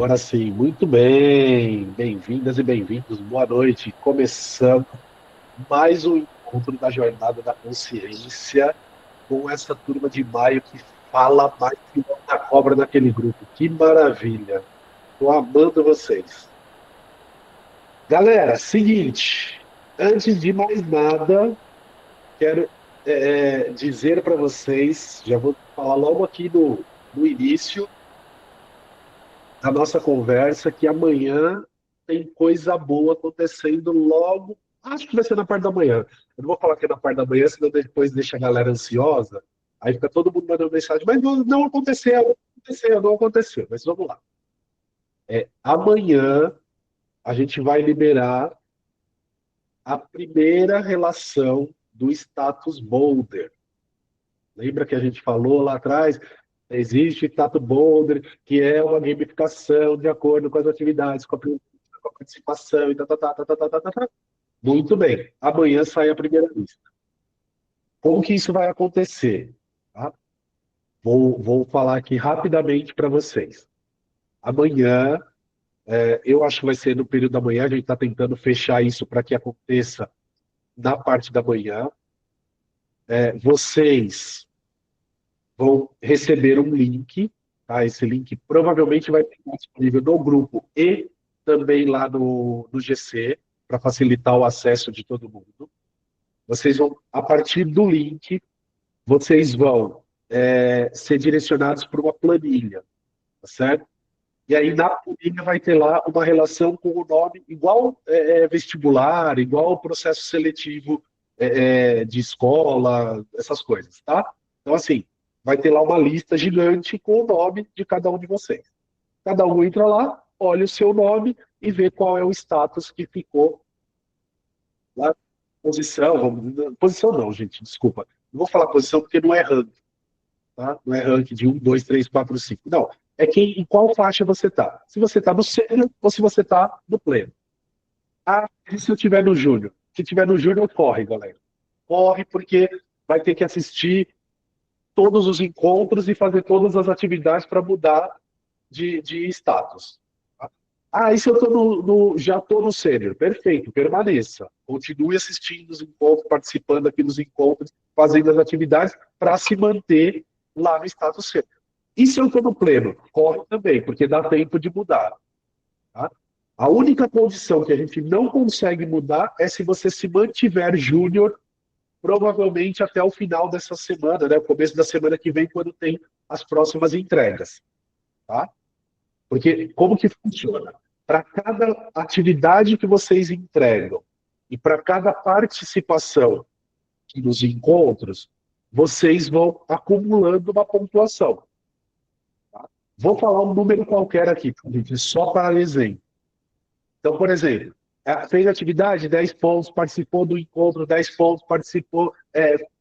Agora sim, muito bem. Bem-vindas e bem-vindos. Boa noite. Começando mais um encontro da Jornada da Consciência com essa turma de maio que fala mais que da cobra naquele grupo. Que maravilha. Estou amando vocês. Galera, seguinte, antes de mais nada, quero dizer para vocês, já vou falar logo aqui no início, da nossa conversa que amanhã tem coisa boa acontecendo logo. Acho que vai ser na parte da manhã. Eu não vou falar que é na parte da manhã, senão depois deixa a galera ansiosa. Aí fica todo mundo mandando mensagem, mas não aconteceu, não aconteceu, não aconteceu. Mas vamos lá. Amanhã a gente vai liberar a primeira relação do status Boulder. Lembra que a gente falou lá atrás? Existe Tato Boulder, que é uma gamificação de acordo com as atividades, com a participação e tá. Muito bem. Amanhã sai a primeira lista. Como que isso vai acontecer? Tá? Vou falar aqui rapidamente para vocês. Amanhã, eu acho que vai ser no período da manhã, a gente está tentando fechar isso para que aconteça na parte da manhã. Vocês vão receber um link, tá? Esse link provavelmente vai estar disponível no grupo e também lá no GC, para facilitar o acesso de todo mundo. Vocês vão, a partir do link, vocês vão ser direcionados para uma planilha, tá certo? E aí na planilha vai ter lá uma relação com o nome, igual vestibular, igual processo seletivo de escola, essas coisas, tá? Então, assim, vai ter lá uma lista gigante com o nome de cada um de vocês. Cada um entra lá, olha o seu nome e vê qual é o status que ficou lá. Posição não, gente, desculpa. Não vou falar posição porque não é ranking, tá? Não é ranking de um, 2, 3, 4, 5. Não. É em qual faixa você está. Se você está no sênior ou se você está no pleno. Ah, e se eu estiver no júnior? Se tiver no júnior, corre, galera. Corre porque vai ter que assistir todos os encontros e fazer todas as atividades para mudar de status. Tá? Ah, e se eu tô já estou no sênior? Perfeito, permaneça. Continue assistindo os encontros, participando aqui dos encontros, fazendo as atividades para se manter lá no status sênior. E se eu estou no pleno? Corre também, porque dá tempo de mudar. Tá? A única condição que a gente não consegue mudar é se você se mantiver júnior, provavelmente até o final dessa semana, né? O começo da semana que vem, quando tem as próximas entregas. Tá? Porque como que funciona? Para cada atividade que vocês entregam e para cada participação nos encontros, vocês vão acumulando uma pontuação. Tá? Vou falar um número qualquer aqui, gente, só para exemplo. Então, por exemplo, fez atividade, 10 pontos, participou do encontro, 10 pontos, participou,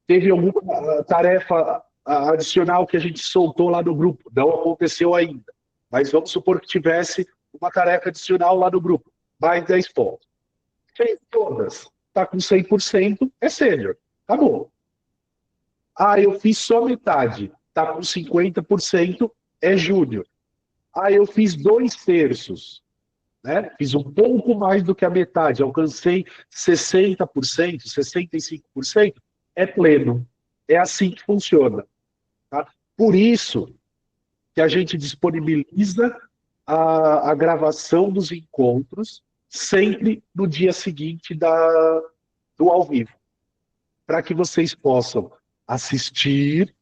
teve alguma tarefa adicional que a gente soltou lá no grupo, não aconteceu ainda. Mas vamos supor que tivesse uma tarefa adicional lá no grupo, mais 10 pontos. Fez todas, está com 100%, é sênior. Acabou. Ah, eu fiz só metade, está com 50%, é júnior. Ah, eu fiz 2 terços, né? Fiz um pouco mais do que a metade, alcancei 60%, 65%, é pleno. É assim que funciona. Tá? Por isso que a gente disponibiliza a gravação dos encontros sempre no dia seguinte do ao vivo, para que vocês possam assistir,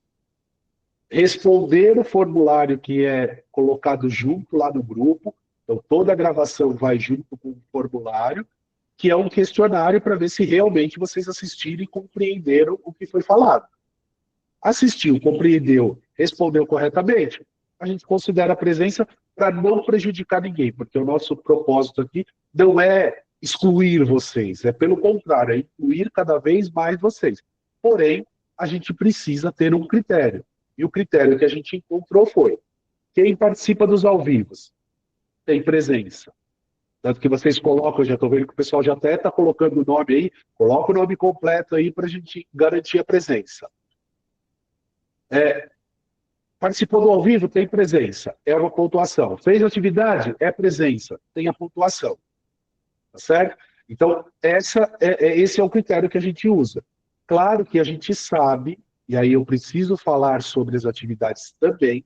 responder o formulário que é colocado junto lá no grupo. Então, toda a gravação vai junto com o formulário, que é um questionário para ver se realmente vocês assistiram e compreenderam o que foi falado. Assistiu, compreendeu, respondeu corretamente, a gente considera a presença para não prejudicar ninguém, porque o nosso propósito aqui não é excluir vocês, é pelo contrário, é incluir cada vez mais vocês. Porém, a gente precisa ter um critério. E o critério que a gente encontrou foi: quem participa dos ao vivos tem presença. Tanto que vocês colocam, eu já estou vendo que o pessoal já até está colocando o nome aí, coloca o nome completo aí para a gente garantir a presença. Participou do ao vivo, tem presença, é uma pontuação. Fez atividade, é presença, tem a pontuação. Tá certo? Então, esse é o critério que a gente usa. Claro que a gente sabe, e aí eu preciso falar sobre as atividades também,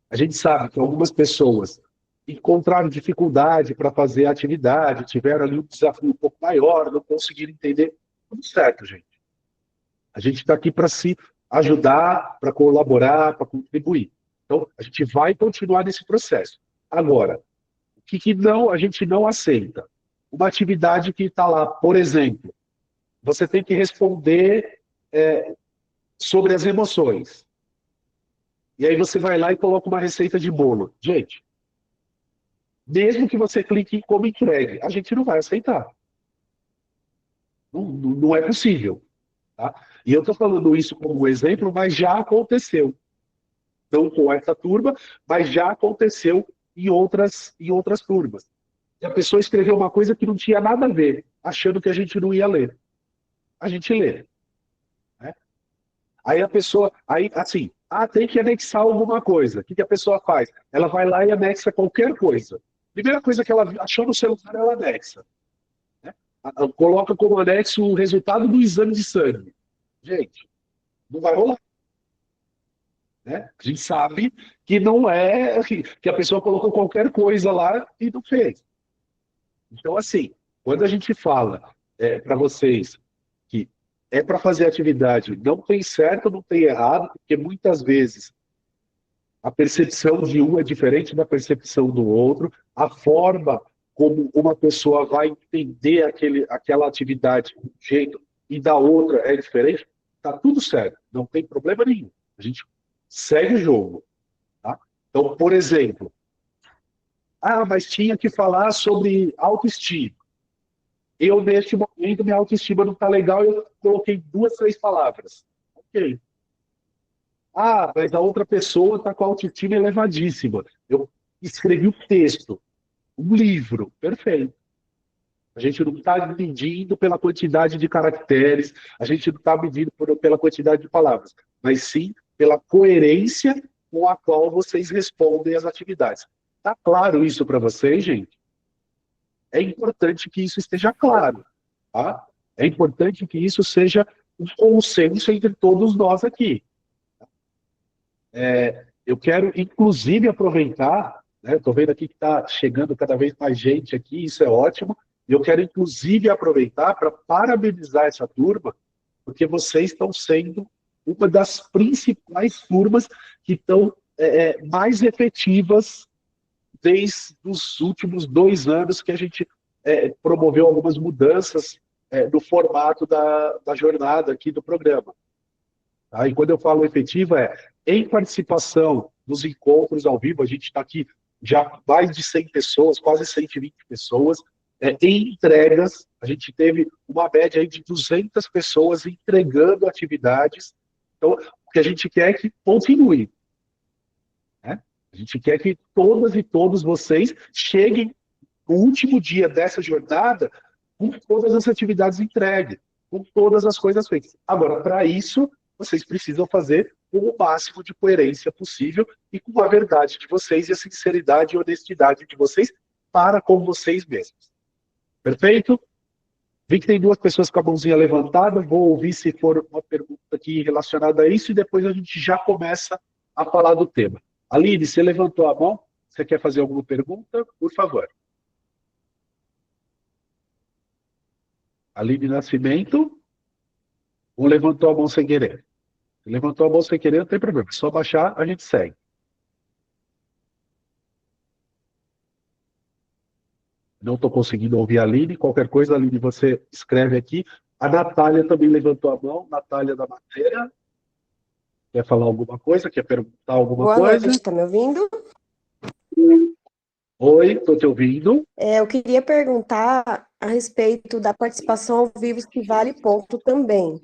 a gente sabe que algumas pessoas encontraram dificuldade para fazer a atividade, tiveram ali um desafio um pouco maior, não conseguiram entender. Tudo certo, gente. A gente está aqui para se ajudar, para colaborar, para contribuir. Então, a gente vai continuar nesse processo. Agora, o que não, a gente não aceita? Uma atividade que está lá, por exemplo, você tem que responder sobre as emoções. E aí você vai lá e coloca uma receita de bolo. Gente, mesmo que você clique em como entregue, a gente não vai aceitar. Não é possível. Tá? E eu estou falando isso como exemplo, mas já aconteceu. Não com essa turma, mas já aconteceu em outras turmas. E a pessoa escreveu uma coisa que não tinha nada a ver, achando que a gente não ia ler. A gente lê. Né? Aí a pessoa, aí assim, tem que anexar alguma coisa. O que a pessoa faz? Ela vai lá e anexa qualquer coisa. Primeira coisa que ela achou no celular, ela anexa. Né? Coloca como anexo o resultado do exame de sangue. Gente, não vai rolar. Né? A gente sabe que não é que a pessoa colocou qualquer coisa lá e não fez. Então, assim, quando a gente fala para vocês que é para fazer atividade, não tem certo, não tem errado, porque muitas vezes a percepção de um é diferente da percepção do outro, a forma como uma pessoa vai entender aquela atividade de um jeito e da outra é diferente, está tudo certo, não tem problema nenhum. A gente segue o jogo. Tá? Então, por exemplo, mas tinha que falar sobre autoestima. Eu, neste momento, minha autoestima não está legal, eu coloquei 2, 3 palavras. Ok. Mas a outra pessoa está com a autoestima elevadíssima. Eu escrevi um texto, um livro, perfeito. A gente não está medindo pela quantidade de caracteres, a gente não está medindo pela quantidade de palavras, mas sim pela coerência com a qual vocês respondem às atividades. Está claro isso para vocês, gente? É importante que isso esteja claro. Tá? É importante que isso seja um consenso entre todos nós aqui. Eu quero, inclusive, aproveitar, né, estou vendo aqui que está chegando cada vez mais gente aqui, isso é ótimo, e eu quero, inclusive, aproveitar para parabenizar essa turma, porque vocês estão sendo uma das principais turmas que estão mais efetivas desde os últimos 2 anos que a gente promoveu algumas mudanças no formato da jornada aqui do programa. Tá? E quando eu falo efetiva, em participação nos encontros ao vivo, a gente está aqui já mais de 100 pessoas, quase 120 pessoas, em entregas, a gente teve uma média aí de 200 pessoas entregando atividades, então, o que a gente quer é que continue. Né? A gente quer que todas e todos vocês cheguem no último dia dessa jornada com todas as atividades entregues, com todas as coisas feitas. Agora, para isso, vocês precisam fazer com o máximo de coerência possível e com a verdade de vocês e a sinceridade e honestidade de vocês para com vocês mesmos. Perfeito? Vi que tem 2 pessoas com a mãozinha levantada, vou ouvir se for uma pergunta aqui relacionada a isso e depois a gente já começa a falar do tema. Aline, você levantou a mão? Você quer fazer alguma pergunta? Por favor. Aline Nascimento, ou levantou a mão sem querer? Levantou a mão sem querer, não tem problema. É só baixar, a gente segue. Não estou conseguindo ouvir a Aline. Qualquer coisa, Aline, você escreve aqui. A Natália também levantou a mão. Natália da Madeira. Quer falar alguma coisa? Quer perguntar alguma Boa coisa? noite, está me ouvindo? Oi, estou te ouvindo. Eu queria perguntar a respeito da participação ao vivo, se vale ponto também.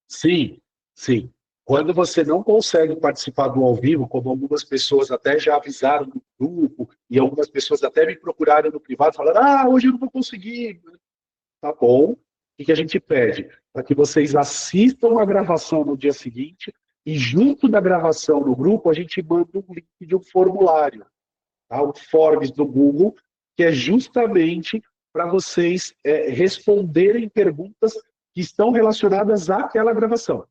Sim, sim. Quando você não consegue participar do ao vivo, como algumas pessoas até já avisaram no grupo, e algumas pessoas até me procuraram no privado, falaram, hoje eu não vou conseguir. Tá bom. O que a gente pede? Para que vocês assistam a gravação no dia seguinte E junto da gravação no grupo, a gente manda um link de um formulário, tá? Um Forms do Google, que é justamente para vocês responderem perguntas que estão relacionadas àquela gravação.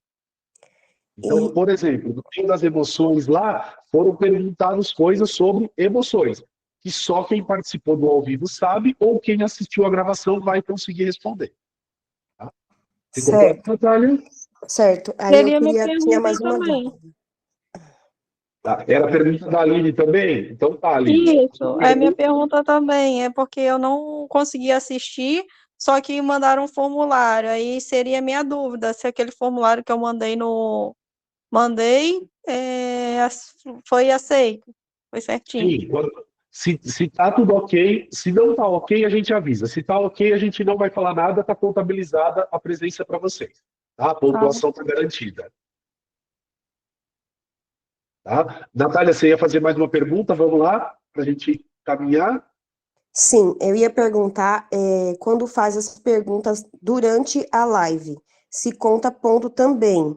Então, E, por exemplo, no meio das emoções lá, foram perguntadas coisas sobre emoções, que só quem participou do ao vivo sabe, ou quem assistiu a gravação vai conseguir responder. Tá? Ficou claro, certo, Natália? certo. Aí eu Seria minha queria, tinha pergunta mais uma também. dúvida. Tá. Era a pergunta da Aline também? Então tá, Aline. Isso, é minha pergunta também, é porque eu não consegui assistir, só que mandaram um formulário, aí seria minha dúvida, se aquele formulário que eu mandei, foi aceito, foi certinho. Sim, se tá tudo ok, se não tá ok, a gente avisa. Se tá ok, a gente não vai falar nada, tá contabilizada a presença para vocês. Tá? A Ah, pontuação tá garantida. Tá? Natália, você ia fazer mais uma pergunta? Vamos lá, para a gente caminhar. Sim, eu ia perguntar, quando faz as perguntas durante a live, se conta ponto também.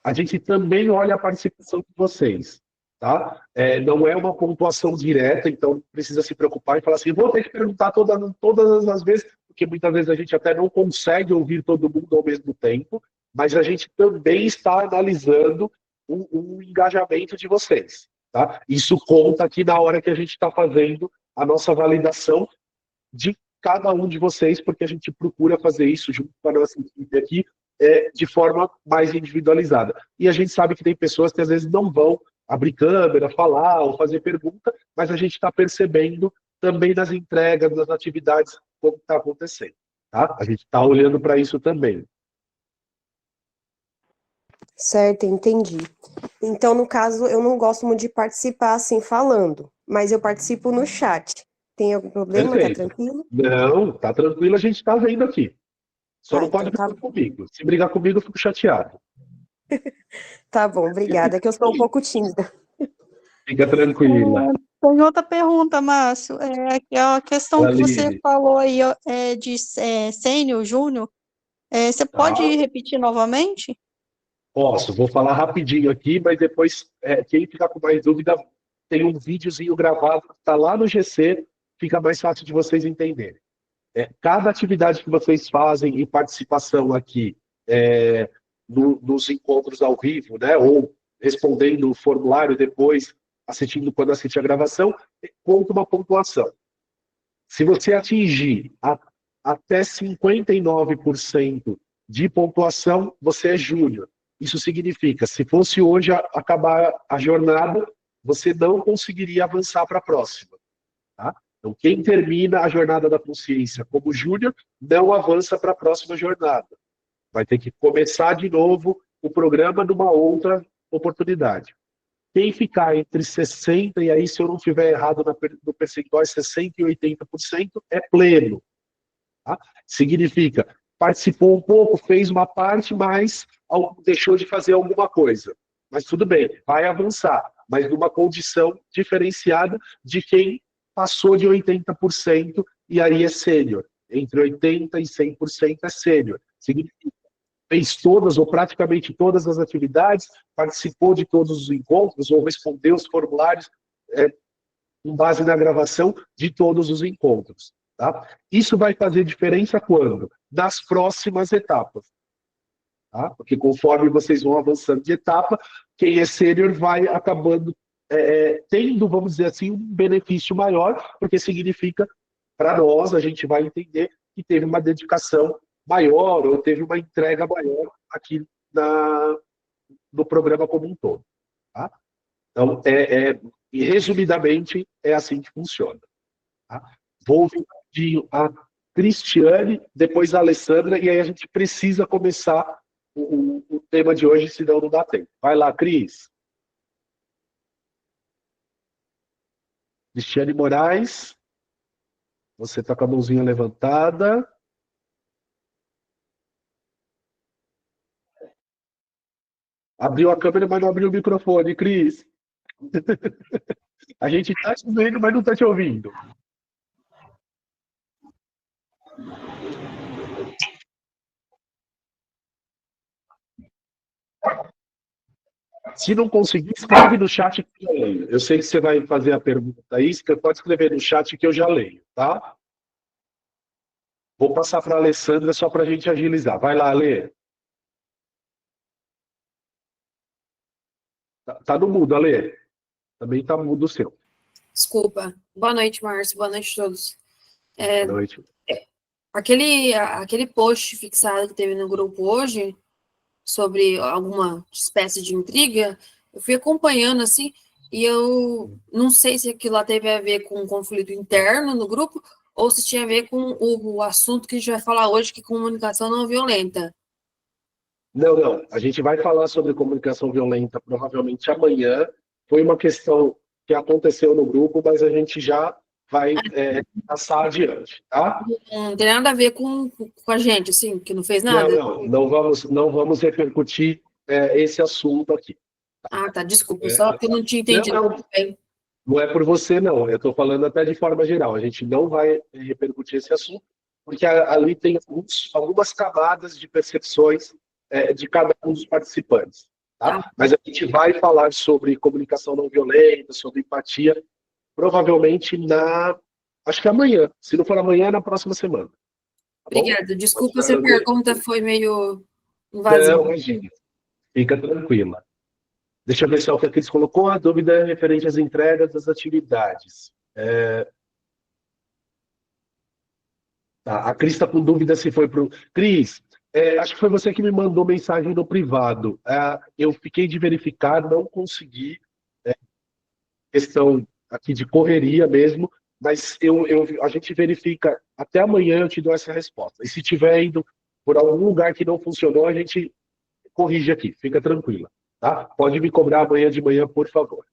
A gente também olha a participação de vocês. Tá? Não é uma pontuação direta, então não precisa se preocupar e falar assim, vou ter que perguntar todas as vezes, porque muitas vezes a gente até não consegue ouvir todo mundo ao mesmo tempo, mas a gente também está analisando o engajamento de vocês. Tá? Isso conta aqui na hora que a gente está fazendo a nossa validação de cada um de vocês, porque a gente procura fazer isso junto com a nossa equipe aqui, de forma mais individualizada. E a gente sabe que tem pessoas que às vezes não vão abrir câmera, falar ou fazer pergunta, mas a gente está percebendo também nas entregas, nas atividades, como está acontecendo. Tá? A gente está olhando para isso também. Certo, entendi. Então, no caso, eu não gosto muito de participar assim falando, mas eu participo no chat. Tem algum problema? Tá Perfeito. tranquilo? Não, tá tranquilo, a gente está vendo aqui. Só Ah, não então pode tá, brigar comigo. Se brigar comigo, eu fico chateado. tá bom, obrigada. É que eu sou um pouco tímida. Fica tranquila. tem outra pergunta, Márcio, é a questão que você Aline, falou aí de sênior, júnior, você pode tá? repetir novamente? Posso, vou falar rapidinho aqui, mas depois, quem ficar com mais dúvida, tem um videozinho gravado, está lá no GC, fica mais fácil de vocês entenderem. Cada atividade que vocês fazem em participação aqui nos encontros ao vivo, né, ou respondendo o formulário depois, assistindo quando assiste a gravação, conta uma pontuação. Se você atingir até 59% de pontuação, você é júnior. Isso significa, se fosse hoje acabar a jornada, você não conseguiria avançar para a próxima. Tá? Então, quem termina a jornada da consciência como júnior, não avança para a próxima jornada. Vai ter que começar de novo o programa numa outra oportunidade. Quem ficar entre 60%, e aí se eu não estiver errado no percentual, 60% e 80%, é pleno. Tá? Significa, participou um pouco, fez uma parte, mas deixou de fazer alguma coisa. Mas tudo bem, vai avançar, mas numa condição diferenciada de quem passou de 80% e aí é sênior. Entre 80% e 100% é sênior. Significa, fez todas ou praticamente todas as atividades, participou de todos os encontros ou respondeu os formulários com base na gravação de todos os encontros. Tá? Isso vai fazer diferença quando? Nas próximas etapas. Tá? Porque conforme vocês vão avançando de etapa, quem é sênior vai acabando tendo, vamos dizer assim, um benefício maior, porque significa, para nós, a gente vai entender que teve uma dedicação maior ou teve uma entrega maior aqui no programa como um todo. Tá? Então, e resumidamente, é assim que funciona. Tá? Vou ouvir a Cristiane, depois a Alessandra, e aí a gente precisa começar o tema de hoje, senão não dá tempo. Vai lá, Cris. Cristiane Moraes, você está com a mãozinha levantada. Abriu a câmera, mas não abriu o microfone, Cris. A gente está te vendo, mas não está te ouvindo. Se não conseguir, escreve no chat que eu leio. Eu sei que você vai fazer a pergunta aí, você pode escrever no chat que eu já leio, tá? Vou passar para a Alessandra só para a gente agilizar. Vai lá, Alê. Tá no mudo, Alê. Também tá mudo o seu. Desculpa. Boa noite, Márcio. Boa noite a todos. Boa noite. Aquele post fixado que teve no grupo hoje, sobre alguma espécie de intriga, eu fui acompanhando, assim, e eu não sei se aquilo lá teve a ver com um conflito interno no grupo, ou se tinha a ver com o assunto que a gente vai falar hoje, que é comunicação não violenta. Não. A gente vai falar sobre comunicação violenta provavelmente amanhã. Foi uma questão que aconteceu no grupo, mas a gente já vai passar adiante, tá? Não tem nada a ver com a gente, assim, que não fez nada? Não vamos repercutir esse assunto aqui. Ah, tá, desculpa, só que eu não tinha entendido. Não é por você, não. Eu estou falando até de forma geral. A gente não vai repercutir esse assunto, porque ali tem algumas camadas de percepções de cada um dos participantes. Tá? Mas a gente vai falar sobre comunicação não violenta, sobre empatia, provavelmente acho que amanhã. Se não for amanhã, é na próxima semana. Tá? Obrigada. Desculpa se a pergunta foi meio invasiva. Não, imagina. Fica tranquila. Deixa eu ver só o que a Cris colocou. A dúvida é referente às entregas das atividades. A Cris está com dúvida se foi para o... Cris, acho que foi você que me mandou mensagem no privado. Eu fiquei de verificar, não consegui. Questão aqui de correria mesmo, mas a gente verifica. Até amanhã eu te dou essa resposta. E se tiver indo por algum lugar que não funcionou, a gente corrige aqui. Fica tranquila. Tá? Pode me cobrar amanhã de manhã, por favor.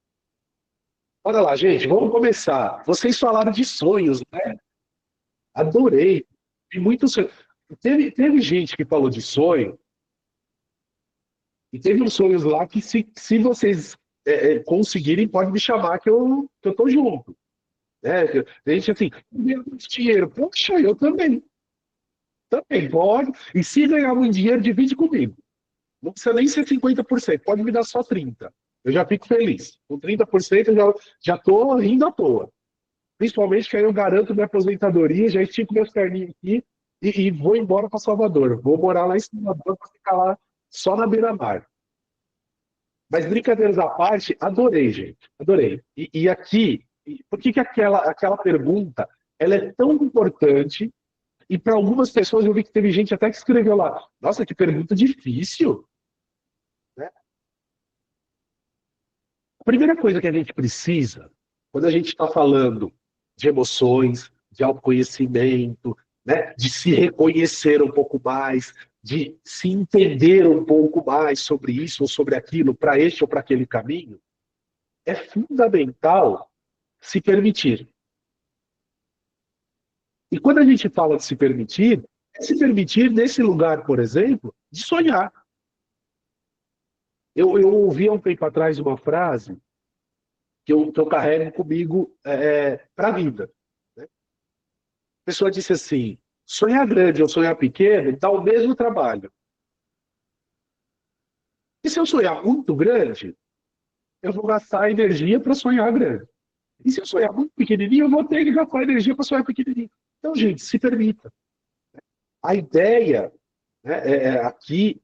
Bora lá, gente, vamos começar. Vocês falaram de sonhos, né? Adorei. E muitos... Teve gente que falou de sonho, e teve uns sonhos lá que, se vocês conseguirem, pode me chamar que eu tô junto. Né? Tem gente assim, ganhar muito dinheiro. Poxa, eu também. Também pode. E se ganhar muito dinheiro, divide comigo. Não precisa nem ser 50%, pode me dar só 30%. Eu já fico feliz. Com 30% eu já estou rindo à toa. Principalmente que aí eu garanto minha aposentadoria, já estico meus perninhos aqui e vou embora para Salvador. Vou morar lá em Salvador para ficar lá só na beira-mar. Mas brincadeiras à parte, adorei, gente. Adorei. E aqui, por que aquela pergunta ela é tão importante? E para algumas pessoas eu vi que teve gente até que escreveu lá, nossa, que pergunta difícil. Né? A primeira coisa que a gente precisa, quando a gente está falando de emoções, de autoconhecimento, né, de se reconhecer um pouco mais, de se entender um pouco mais sobre isso ou sobre aquilo, para este ou para aquele caminho, é fundamental se permitir. E quando a gente fala de se permitir, é se permitir nesse lugar, por exemplo, de sonhar. Eu ouvi há um tempo atrás uma frase que eu carrego comigo para a vida. Né? A pessoa disse assim, sonhar grande ou sonhar pequeno dá o mesmo trabalho. E se eu sonhar muito grande, eu vou gastar energia para sonhar grande. E se eu sonhar muito pequenininho, eu vou ter que gastar energia para sonhar pequenininho. Então, gente, se permita. A ideia aqui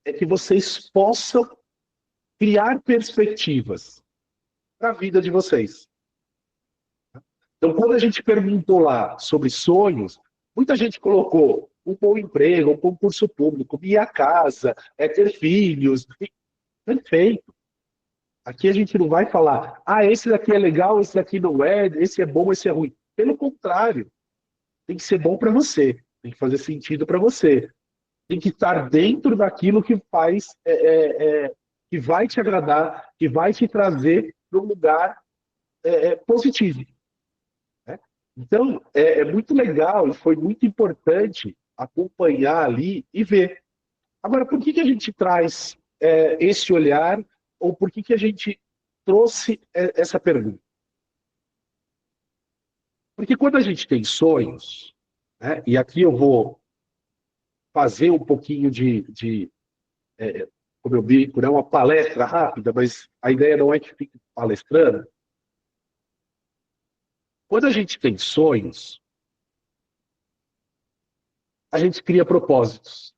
é que vocês possam criar perspectivas para a vida de vocês. Então, quando a gente perguntou lá sobre sonhos, muita gente colocou um bom emprego, um concurso público, minha casa, ter filhos. Perfeito. Aqui a gente não vai falar, esse daqui é legal, esse daqui não é, esse é bom, esse é ruim. Pelo contrário, tem que ser bom para você, tem que fazer sentido para você. Tem que estar dentro daquilo que faz, que vai te agradar, que vai te trazer para um lugar positivo. Né? Então, é muito legal e foi muito importante acompanhar ali e ver. Agora, por que a gente traz esse olhar, ou por que a gente trouxe essa pergunta? Porque quando a gente tem sonhos, né, e aqui eu vou fazer um pouquinho como eu brinco, né, uma palestra rápida, mas a ideia não é que fique palestrando. Quando a gente tem sonhos, a gente cria propósitos,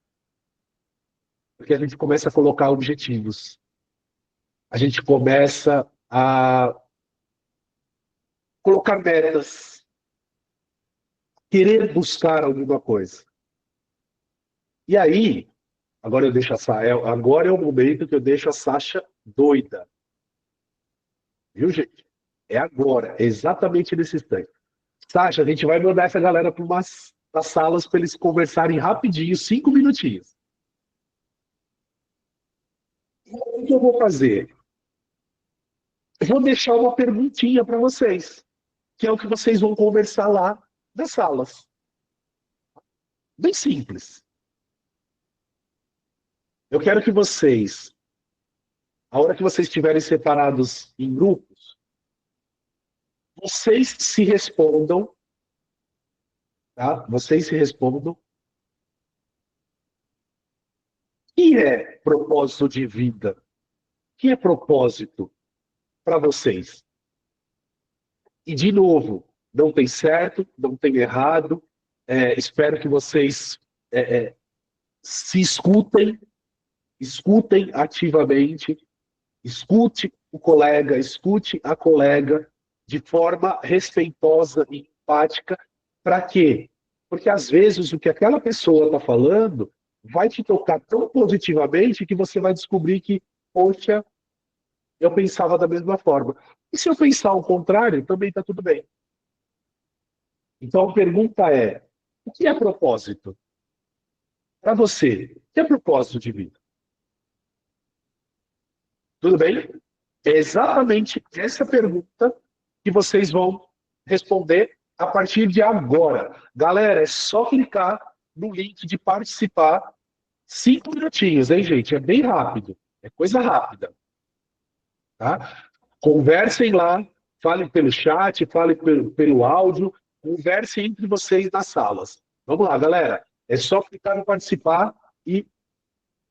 porque a gente começa a colocar objetivos. A gente começa a colocar metas, querer buscar alguma coisa. E aí, agora é o momento que eu deixo a Sasha doida. Viu, gente? É agora, é exatamente nesse instante. Sasha, a gente vai mandar essa galera para umas das salas para eles conversarem rapidinho, 5 minutinhos. O que eu vou fazer? Eu vou deixar uma perguntinha para vocês, que é o que vocês vão conversar lá nas salas. Bem simples. Eu quero que vocês, a hora que vocês estiverem separados em grupos, vocês se respondam, tá? Vocês se respondam. O que é propósito de vida? O que é propósito para vocês? E, de novo, não tem certo, não tem errado. Espero que vocês se escutem, escutem ativamente, escute o colega, escute a colega de forma respeitosa e empática. Para quê? Porque, às vezes, o que aquela pessoa está falando vai te tocar tão positivamente que você vai descobrir que, poxa, eu pensava da mesma forma. E se eu pensar o contrário, também está tudo bem. Então a pergunta é: o que é propósito? Para você, o que é propósito de vida? Tudo bem? É exatamente essa pergunta que vocês vão responder a partir de agora. Galera, é só clicar no link de participar. 5 minutinhos, hein, gente? É bem rápido. É coisa rápida. Tá? Conversem lá, falem pelo chat, falem pelo áudio, conversem entre vocês nas salas. Vamos lá, galera. É só clicar no participar e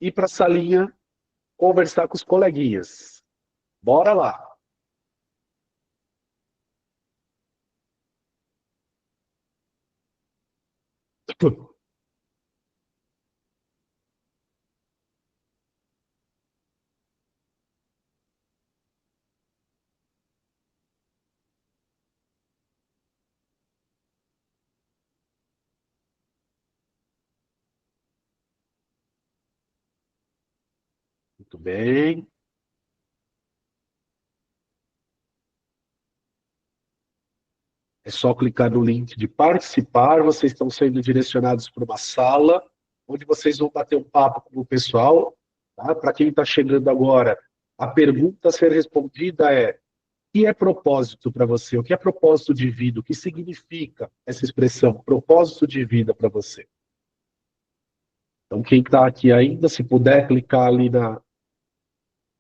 ir para a salinha conversar com os coleguinhas. Bora lá. Muito bem. É só clicar no link de participar. Vocês estão sendo direcionados para uma sala, onde vocês vão bater um papo com o pessoal. Tá? Para quem está chegando agora, a pergunta a ser respondida é: o que é propósito para você? O que é propósito de vida? O que significa essa expressão, propósito de vida para você? Então, quem está aqui ainda, se puder clicar ali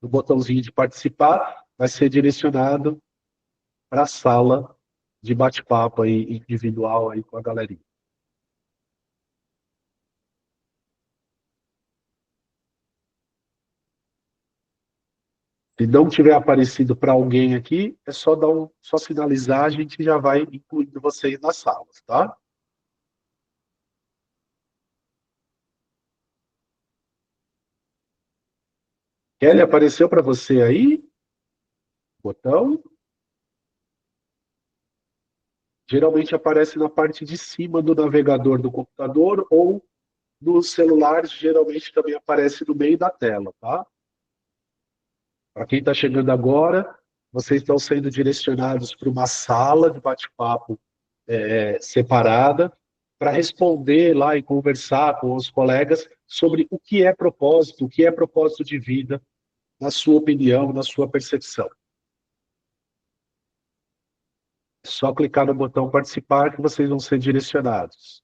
no botãozinho de participar, vai ser direcionado para a sala de bate-papo aí, individual aí com a galerinha. Se não tiver aparecido para alguém aqui, é só só sinalizar, a gente já vai incluindo vocês nas salas, tá? Kelly, apareceu para você aí? Botão? Geralmente aparece na parte de cima do navegador do computador ou nos celulares, geralmente também aparece no meio da tela, tá? Para quem está chegando agora, vocês estão sendo direcionados para uma sala de bate-papo separada para responder lá e conversar com os colegas sobre o que é propósito, o que é propósito de vida, na sua opinião, na sua percepção. É só clicar no botão participar que vocês vão ser direcionados.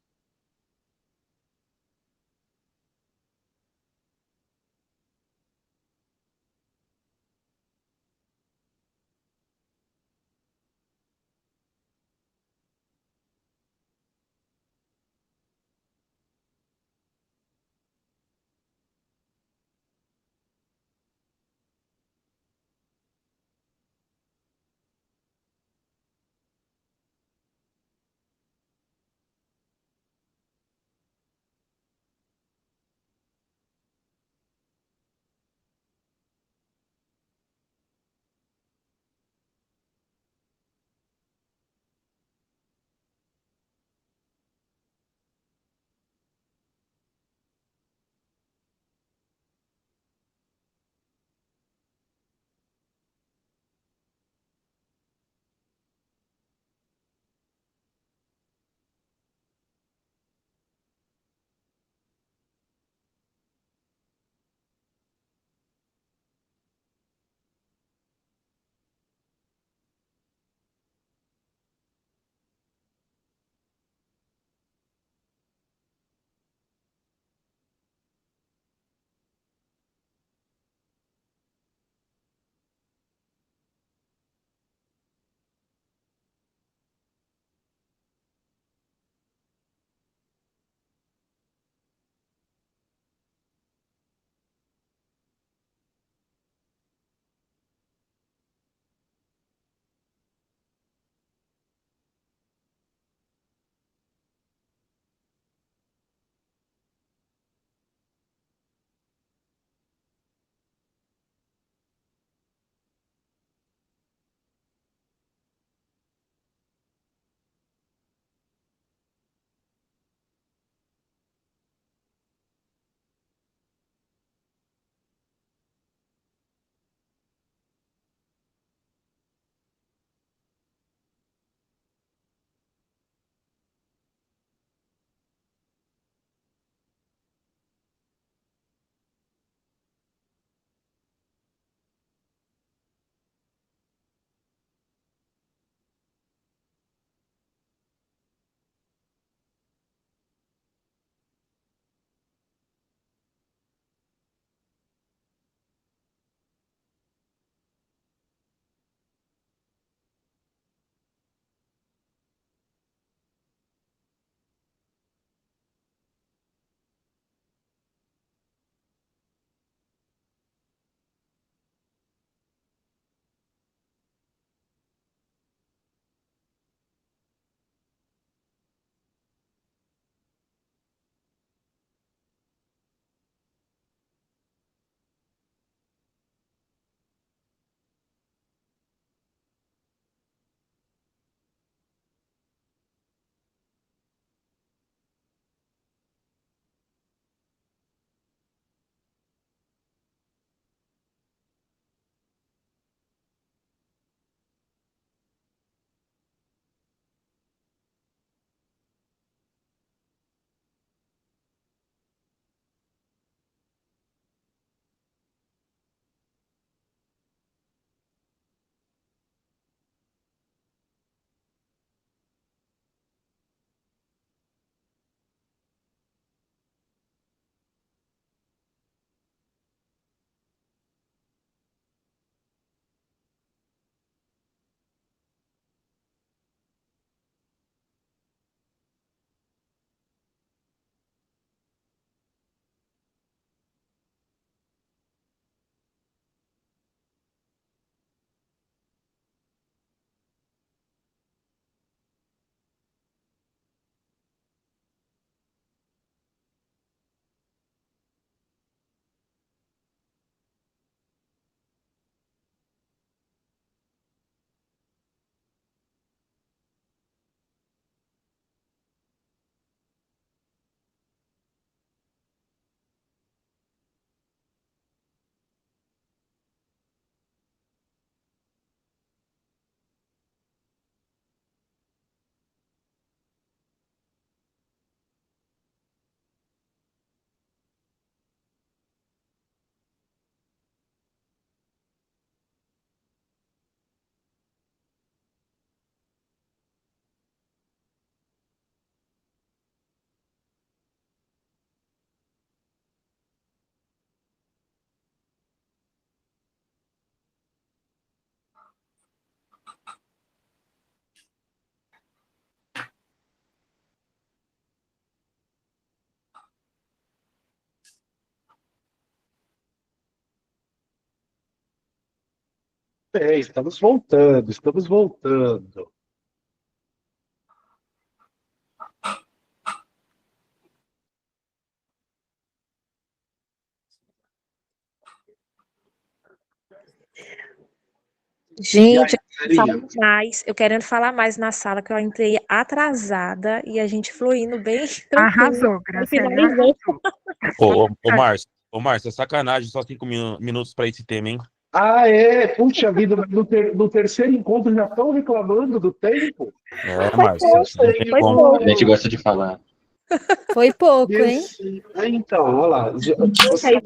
bem, estamos voltando, estamos voltando. Gente, Carinha? eu querendo falar mais na sala, que eu entrei atrasada e a gente fluindo bem tranquilo. Arrasou, Graciela, arrasou. Ô, Márcio, é sacanagem, só 5 minutos para esse tema, hein? Ah, é? Puxa vida, mas no terceiro encontro já estão reclamando do tempo? É, Márcio. Nossa, não tem Foi como. pouco. A gente gosta de falar. Foi pouco, hein? Então, olha lá. Você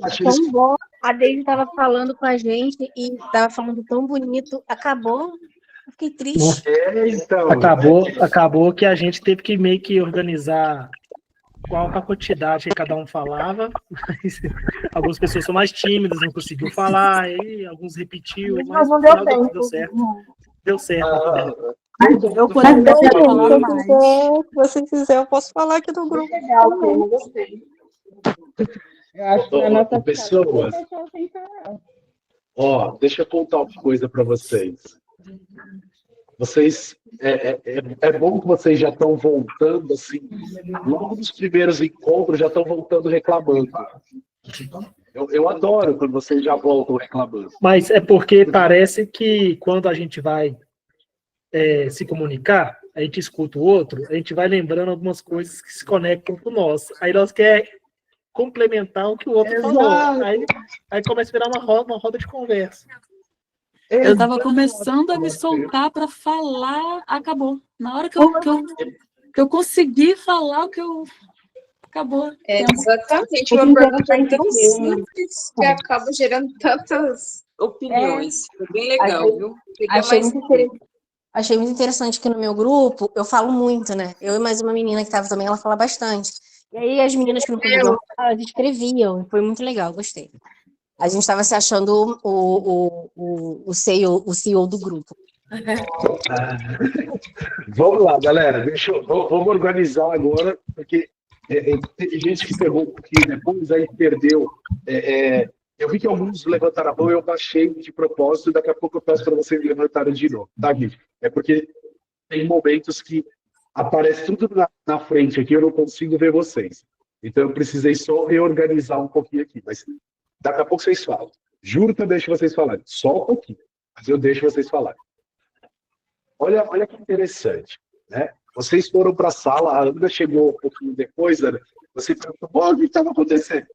acha Tão isso? bom. A Deise estava falando com a gente e estava falando tão bonito. Acabou. Eu fiquei triste. Então. Acabou que a gente teve que meio que organizar qual a quantidade que cada um falava. Mas algumas pessoas são mais tímidas, não conseguiu falar, aí alguns repetiu, mas no final deu certo. Deu certo. Eu poderia falar mais. Se você quiser, eu posso falar aqui do grupo. Legal, eu gostei. Eu acho que a nossa Pessoas, ó, deixa eu contar uma coisa para vocês. Vocês, é bom que vocês já estão voltando, assim, logo nos primeiros encontros já estão voltando reclamando. Eu adoro quando vocês já voltam reclamando. Mas é porque parece que quando a gente vai se comunicar, a gente escuta o outro, a gente vai lembrando algumas coisas que se conectam com o nosso. Aí nós queremos complementar o que o outro falou. Aí começa a virar uma roda de conversa. Eu estava começando a me soltar para falar, acabou. Na hora que eu consegui falar o que eu... Acabou. Exatamente, uma pergunta tão simples que acaba gerando tantas opiniões. Foi bem legal, viu? Achei muito interessante que no meu grupo eu falo muito, né? Eu e mais uma menina que estava também, ela fala bastante. E aí as meninas que não podiam falar, elas escreviam. Foi muito legal, gostei. A gente estava se achando o CEO do grupo. Vamos lá, galera. Vamos organizar agora, porque tem gente que pegou um pouquinho depois, aí perdeu. Eu vi que alguns levantaram a mão, eu baixei de propósito, e daqui a pouco eu peço para vocês levantarem de novo, tá, gente? É porque tem momentos que aparece tudo na frente aqui, eu não consigo ver vocês. Então eu precisei só reorganizar um pouquinho aqui, mas daqui a pouco vocês falam. Juro que eu deixo vocês falarem, só um pouquinho, mas eu deixo vocês falarem. Olha que interessante, né? Vocês foram para a sala, a Ana chegou um pouquinho depois, Ana, você perguntou, o que estava acontecendo?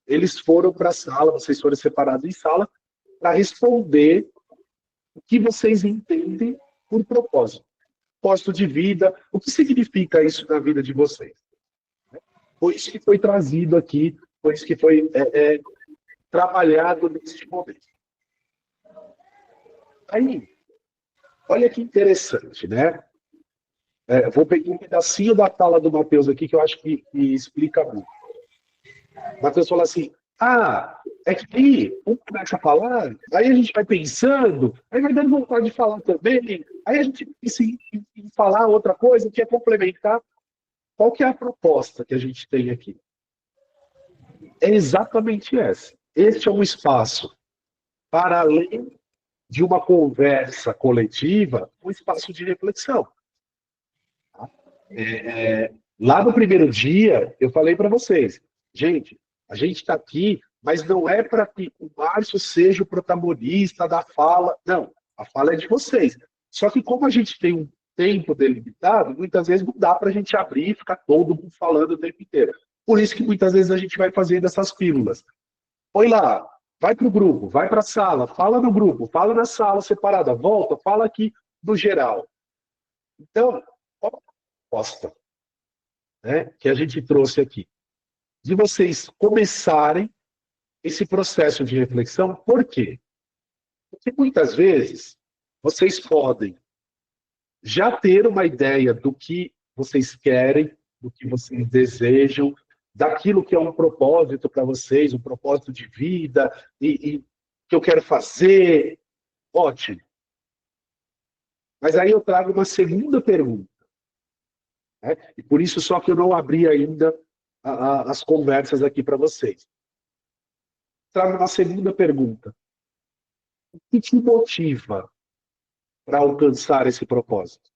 Eles foram para a sala, vocês foram separados em sala, para responder o que vocês entendem por propósito. Propósito de vida, o que significa isso na vida de vocês? Foi isso que foi trazido aqui, foi isso que foi trabalhado neste momento. Aí, olha que interessante, né? Vou pegar um pedacinho da fala do Matheus aqui, que eu acho que explica muito. O Matheus fala assim, é que um começa a falar, aí a gente vai pensando, aí vai dando vontade de falar também, aí a gente pensa em falar outra coisa, que é complementar. Qual que é a proposta que a gente tem aqui? É exatamente essa. Este é um espaço para além de uma conversa coletiva, um espaço de reflexão. Lá no primeiro dia, eu falei para vocês, gente, a gente está aqui, mas não é para que o Márcio seja o protagonista da fala. Não, a fala é de vocês. Só que como a gente tem um tempo delimitado, muitas vezes não dá para a gente abrir e ficar todo mundo falando o tempo inteiro. Por isso que muitas vezes a gente vai fazendo essas pílulas. Põe lá, vai para o grupo, vai para a sala, fala no grupo, fala na sala separada, volta, fala aqui no geral. Então, qual a proposta, né, que a gente trouxe aqui? De vocês começarem esse processo de reflexão. Por quê? Porque muitas vezes vocês podem já ter uma ideia do que vocês querem, do que vocês desejam, daquilo que é um propósito para vocês, um propósito de vida, e que eu quero fazer. Ótimo. Mas aí eu trago uma segunda pergunta. Né? E por isso só que eu não abri ainda as conversas aqui para vocês. Trago uma segunda pergunta. O que te motiva para alcançar esse propósito?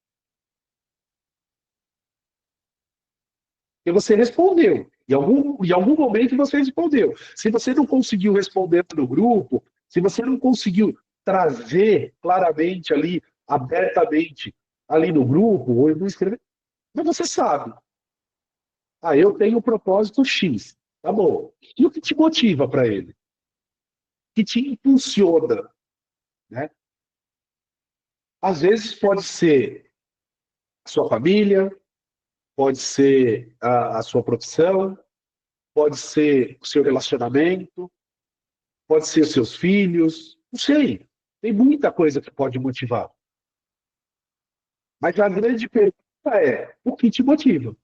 Porque você respondeu. Em algum momento você respondeu. Se você não conseguiu responder no grupo, se você não conseguiu trazer claramente ali, abertamente, ali no grupo, ou não escrever, mas você sabe. Ah, eu tenho um propósito X. Tá bom. E o que te motiva para ele? O que te impulsiona? Né? Às vezes pode ser a sua família, pode ser a sua profissão, pode ser o seu relacionamento, pode ser os seus filhos, não sei. Tem muita coisa que pode motivar. Mas a grande pergunta é, o que te motiva?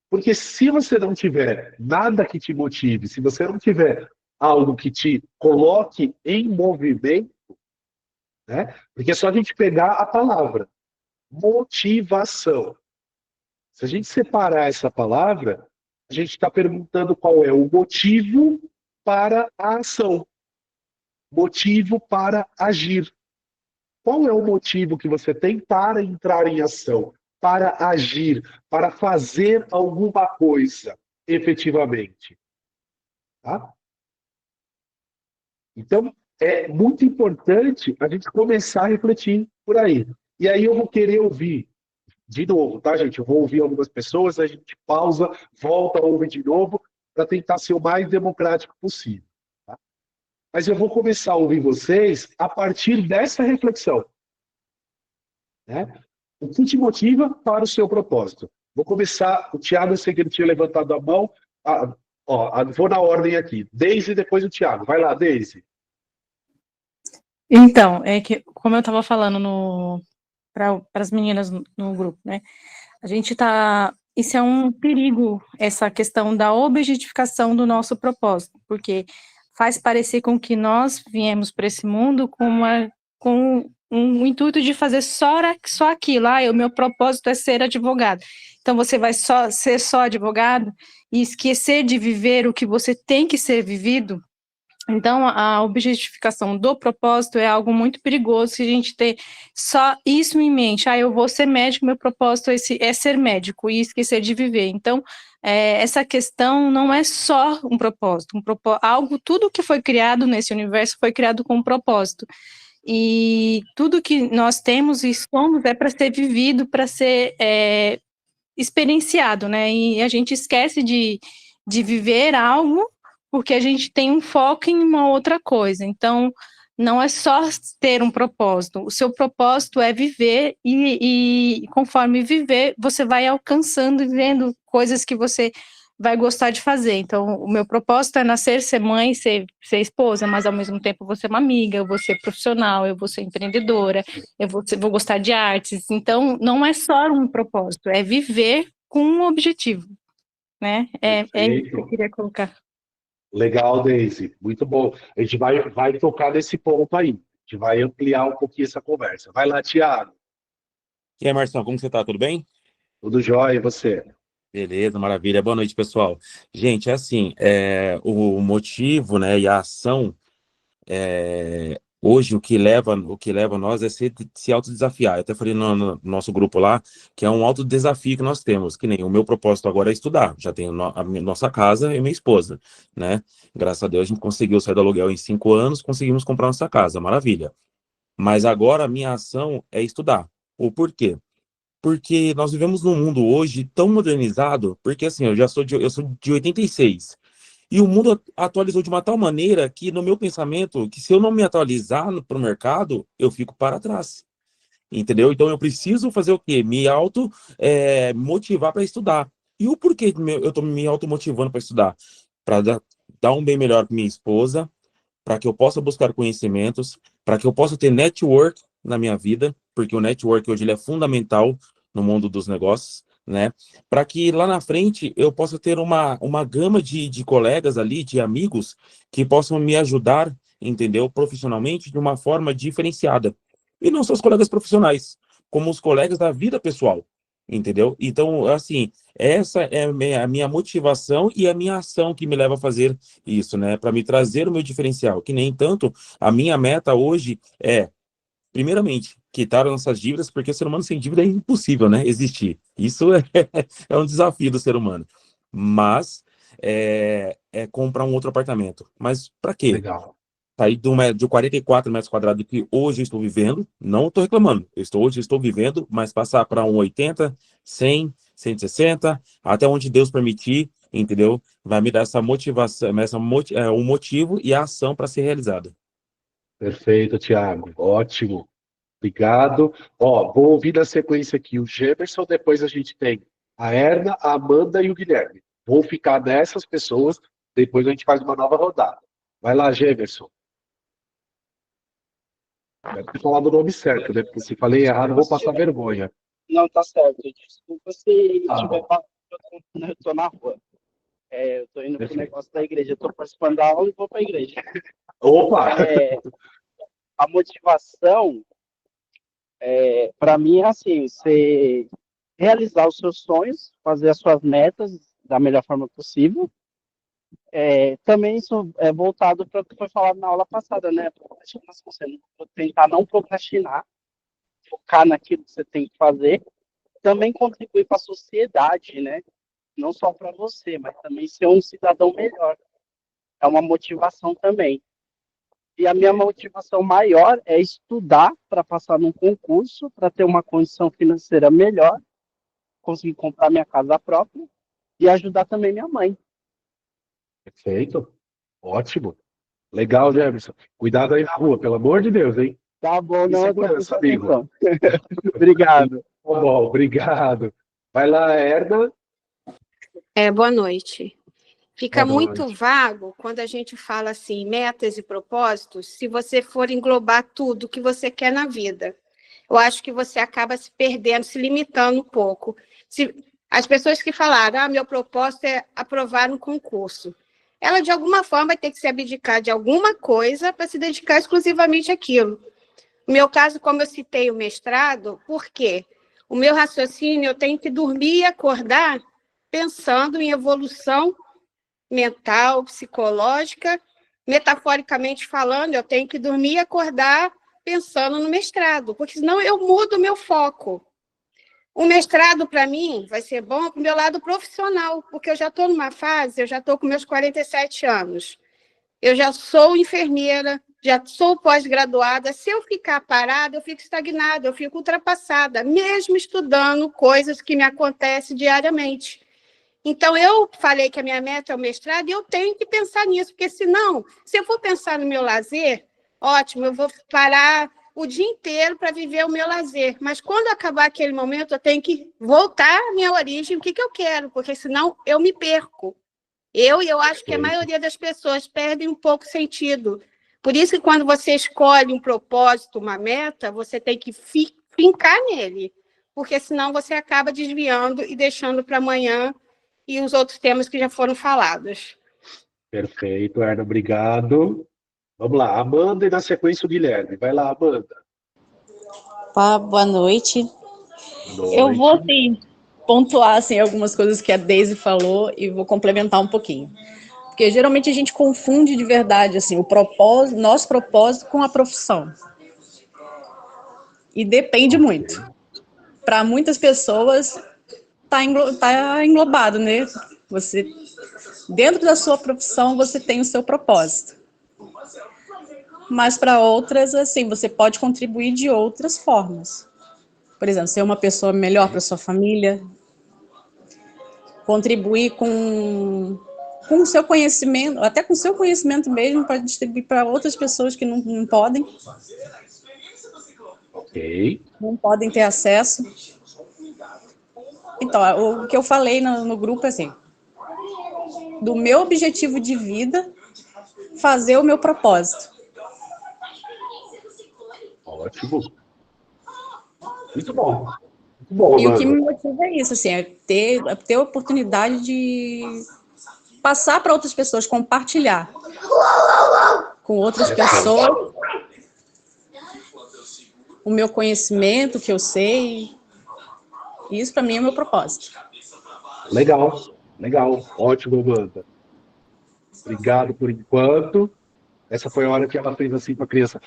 Porque se você não tiver nada que te motive, se você não tiver algo que te coloque em movimento, né? Porque é só a gente pegar a palavra motivação. Se a gente separar essa palavra, a gente está perguntando qual é o motivo para a ação. Motivo para agir. Qual é o motivo que você tem para entrar em ação? Para agir, para fazer alguma coisa, efetivamente. Tá? Então, é muito importante a gente começar a refletir por aí. E aí eu vou querer ouvir de novo, tá, gente? Eu vou ouvir algumas pessoas, a gente pausa, volta a ouvir de novo, para tentar ser o mais democrático possível. Tá? Mas eu vou começar a ouvir vocês a partir dessa reflexão. Né? O que te motiva para o seu propósito? Vou começar, o Thiago, eu sei que ele tinha levantado a mão. Vou na ordem aqui. Deise e depois o Thiago. Vai lá, Deise. Então, é que, como eu estava falando para as meninas no grupo, né? A gente tá. Isso é um perigo, essa questão da objetificação do nosso propósito, porque faz parecer com que nós viemos para esse mundo com um intuito de fazer só aquilo. O meu propósito é ser advogado. Então você vai ser só advogado e esquecer de viver o que você tem que ser vivido. Então, a objetificação do propósito é algo muito perigoso se a gente ter só isso em mente. Eu vou ser médico, meu propósito é ser médico e esquecer de viver. Então, essa questão não é só um propósito, tudo que foi criado nesse universo foi criado com um propósito. E tudo que nós temos e somos é para ser vivido, para ser experienciado, né? E a gente esquece de viver algo porque a gente tem um foco em uma outra coisa. Então, não é só ter um propósito. O seu propósito é viver e conforme viver, você vai alcançando e vendo coisas que você vai gostar de fazer. Então, o meu propósito é nascer, ser mãe, ser esposa, mas ao mesmo tempo eu vou ser uma amiga, eu vou ser profissional, eu vou ser empreendedora, eu vou gostar de artes. Então, não é só um propósito, é viver com um objetivo, né? É isso que eu queria colocar. Legal, Deise. Muito bom. A gente vai tocar nesse ponto aí. A gente vai ampliar um pouquinho essa conversa. Vai lá, Thiago. E aí, Marção, como você tá? Tudo bem? Tudo jóia, e você? Beleza, maravilha. Boa noite, pessoal. Gente, é assim, o motivo, né, e a ação, hoje o que leva nós é se autodesafiar. Eu até falei no nosso grupo lá, que é um autodesafio que nós temos, que nem o meu propósito agora é estudar. Já tenho a nossa casa e minha esposa, né? Graças a Deus a gente conseguiu sair do aluguel em 5 anos, conseguimos comprar nossa casa, maravilha. Mas agora a minha ação é estudar. O porquê? Porque nós vivemos num mundo hoje tão modernizado, porque assim, eu sou de 86, e o mundo atualizou de uma tal maneira que, no meu pensamento, que se eu não me atualizar para o mercado, eu fico para trás. Entendeu? Então eu preciso fazer o quê? Me motivar para estudar. E o porquê eu estou me automotivando para estudar? Para dar um bem melhor para minha esposa, para que eu possa buscar conhecimentos, para que eu possa ter network na minha vida, porque o network hoje ele é fundamental no mundo dos negócios, né? Para que lá na frente eu possa ter uma gama de colegas ali, de amigos, que possam me ajudar, entendeu? Profissionalmente, de uma forma diferenciada. E não só os colegas profissionais, como os colegas da vida pessoal. entendeu? Então, assim, essa é a minha motivação e a minha ação que me leva a fazer isso, né? Para me trazer o meu diferencial. Que nem tanto, a minha meta hoje é, primeiramente, quitar as nossas dívidas, porque o ser humano sem dívida é impossível, né? Existir. Isso é um desafio do ser humano. Mas é comprar um outro apartamento. Mas para quê? Legal. Sair de 44 metros quadrados que hoje eu estou vivendo, não estou reclamando. Hoje eu estou vivendo, mas passar para um 80, 100, 160, até onde Deus permitir, entendeu? Vai me dar essa motivação, um motivo e a ação para ser realizada. Perfeito, Thiago. Ótimo. Obrigado. Ó, vou ouvir na sequência aqui o Gemerson, depois a gente tem a Erna, a Amanda e o Guilherme. Vou ficar nessas pessoas, depois a gente faz uma nova rodada. Vai lá, Gemerson. Deve ter falado o nome certo, né? Porque se falei errado, eu vou passar vergonha. Não, tá certo. Desculpa se estiver falando, eu tô na rua. Eu tô indo pro negócio da igreja. Eu tô participando da aula e vou pra igreja. Opa! A motivação, para mim, é assim, você realizar os seus sonhos, fazer as suas metas da melhor forma possível. Também isso é voltado para o que foi falado na aula passada, né? Tentar não procrastinar, focar naquilo que você tem que fazer, também contribuir para a sociedade, né? Não só para você, mas também ser um cidadão melhor. É uma motivação também. E a minha motivação maior é estudar para passar num concurso, para ter uma condição financeira melhor, conseguir comprar minha casa própria e ajudar também minha mãe. Perfeito. Ótimo. Legal, Jefferson. Cuidado aí na rua, pelo amor de Deus, hein? Tá bom, não. Segurança, amigo. Obrigado. Tá bom, obrigado. Vai lá, Erna. Boa noite. Fica Boa muito noite. vago quando a gente fala assim, metas e propósitos, se você for englobar tudo que você quer na vida. Eu acho que você acaba se perdendo, se limitando um pouco. As pessoas que falaram, meu propósito é aprovar um concurso, ela de alguma forma vai ter que se abdicar de alguma coisa para se dedicar exclusivamente àquilo. No meu caso, como eu citei o mestrado, por quê? O meu raciocínio, eu tenho que dormir e acordar pensando em evolução mental, psicológica, metaforicamente falando, eu tenho que dormir e acordar pensando no mestrado, porque senão eu mudo o meu foco. O mestrado, para mim, vai ser bom para o meu lado profissional, porque eu já estou numa fase, eu já estou com meus 47 anos. Eu já sou enfermeira, já sou pós-graduada. Se eu ficar parada, eu fico estagnada, eu fico ultrapassada, mesmo estudando coisas que me acontecem diariamente. Então, eu falei que a minha meta é o mestrado e eu tenho que pensar nisso, porque senão, se eu for pensar no meu lazer, ótimo, eu vou parar o dia inteiro para viver o meu lazer. Mas quando acabar aquele momento, eu tenho que voltar à minha origem, o que eu quero, porque senão eu me perco. Eu acho que a maioria das pessoas perdem um pouco o sentido. Por isso que quando você escolhe um propósito, uma meta, você tem que fincar nele, porque senão você acaba desviando e deixando para amanhã e os outros temas que já foram falados. Perfeito, Erna, obrigado. Vamos lá, Amanda e na sequência o Guilherme. Vai lá, Amanda. Boa noite. Boa noite. Eu vou pontuar assim, algumas coisas que a Daisy falou e vou complementar um pouquinho. Porque geralmente a gente confunde de verdade assim, nosso propósito com a profissão. E depende muito. Para muitas pessoas tá englobado, né? Você, dentro da sua profissão, você tem o seu propósito. Mas para outras, assim, você pode contribuir de outras formas. Por exemplo, ser uma pessoa melhor para sua família, contribuir com o seu conhecimento, até com o seu conhecimento mesmo, para distribuir para outras pessoas que não podem. Ok. Não podem ter acesso. Então, o que eu falei no grupo é assim, do meu objetivo de vida, fazer o meu propósito. Ótimo. Muito bom. Muito bom, E Amanda. o que me motiva é isso, assim, é ter a oportunidade de passar para outras pessoas, compartilhar com outras pessoas o meu conhecimento, que eu sei. Isso para mim é o meu propósito. Legal, legal. Ótimo, Amanda. Obrigado por enquanto. Essa foi a hora que ela fez assim com a criança.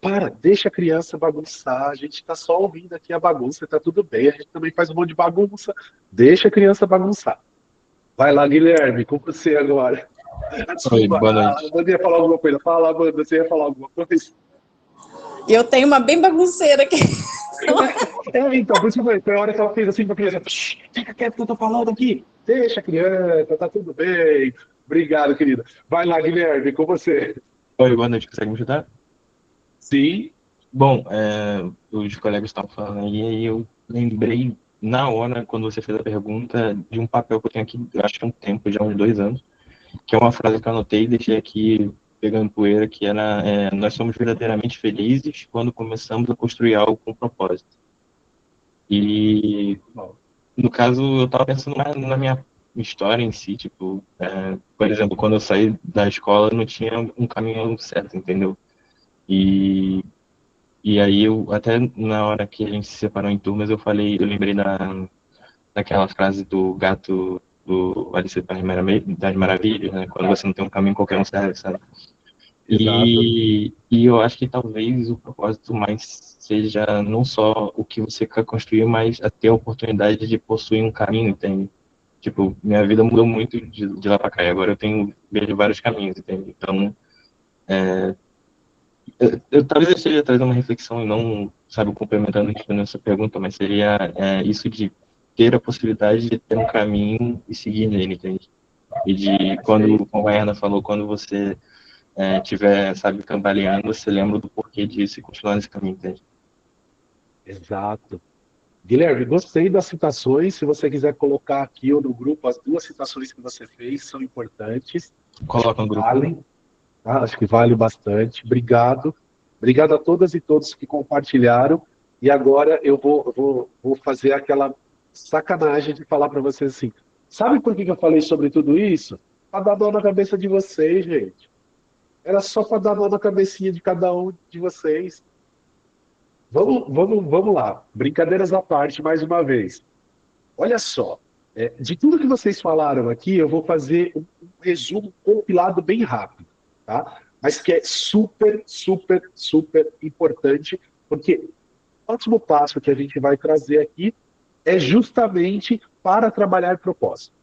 Para, deixa a criança bagunçar. A gente está só ouvindo aqui a bagunça, está tudo bem. A gente também faz um monte de bagunça. Deixa a criança bagunçar. Vai lá, Guilherme, com você agora. Oi, Desculpa, boa a noite. Amanda ia falar alguma coisa. Fala, Amanda, você ia falar alguma coisa? E eu tenho uma bem bagunceira aqui. Então, por isso que foi a hora que ela fez assim com a criança. Fica quieto que eu tô falando aqui. Deixa a criança, tá tudo bem. Obrigado, querida. Vai lá, Guilherme, com você. Oi, boa noite. Consegue me ajudar? Sim. Bom, os colegas estavam falando aí, e eu lembrei na hora, quando você fez a pergunta, de um papel que eu tenho aqui, eu acho que há um tempo, já há uns 2 anos, que é uma frase que eu anotei e deixei aqui pegando poeira, que era: nós somos verdadeiramente felizes quando começamos a construir algo com propósito. E, no caso, eu estava pensando mais na minha história em si, tipo, por exemplo, quando eu saí da escola, não tinha um caminho certo, entendeu? E aí, até na hora que a gente se separou em turmas, eu lembrei daquela frase do gato do Alice das Maravilhas, né? Quando você não tem um caminho, qualquer um serve, sabe? E eu acho que talvez o propósito mais seja não só o que você quer construir, mas a ter a oportunidade de possuir um caminho, entende? Tipo, minha vida mudou muito de lá pra cá, e agora eu vejo vários caminhos, entende? Então, talvez eu esteja trazendo uma reflexão e não, sabe, complementando, respondendo essa pergunta, mas seria isso de ter a possibilidade de ter um caminho e seguir nele, entende? E de, como a Erna falou, quando você tiver, sabe, cambaleando, você lembra do porquê disso e continuar nesse caminho, entende? Exato. Guilherme, gostei das citações. Se você quiser colocar aqui ou no grupo, as 2 citações que você fez são importantes. Coloca no grupo. Valem, tá? Acho que vale bastante. Obrigado. Obrigado a todas e todos que compartilharam. E agora eu vou fazer aquela sacanagem de falar para vocês assim: sabe por que eu falei sobre tudo isso? Para dar dor na cabeça de vocês, gente. Era só para dar dor na cabecinha de cada um de vocês. Vamos lá. Brincadeiras à parte, mais uma vez. Olha só, de tudo que vocês falaram aqui, eu vou fazer um resumo compilado bem rápido, tá? Mas que é super, super, super importante, porque o próximo passo que a gente vai trazer aqui é justamente para trabalhar propósito.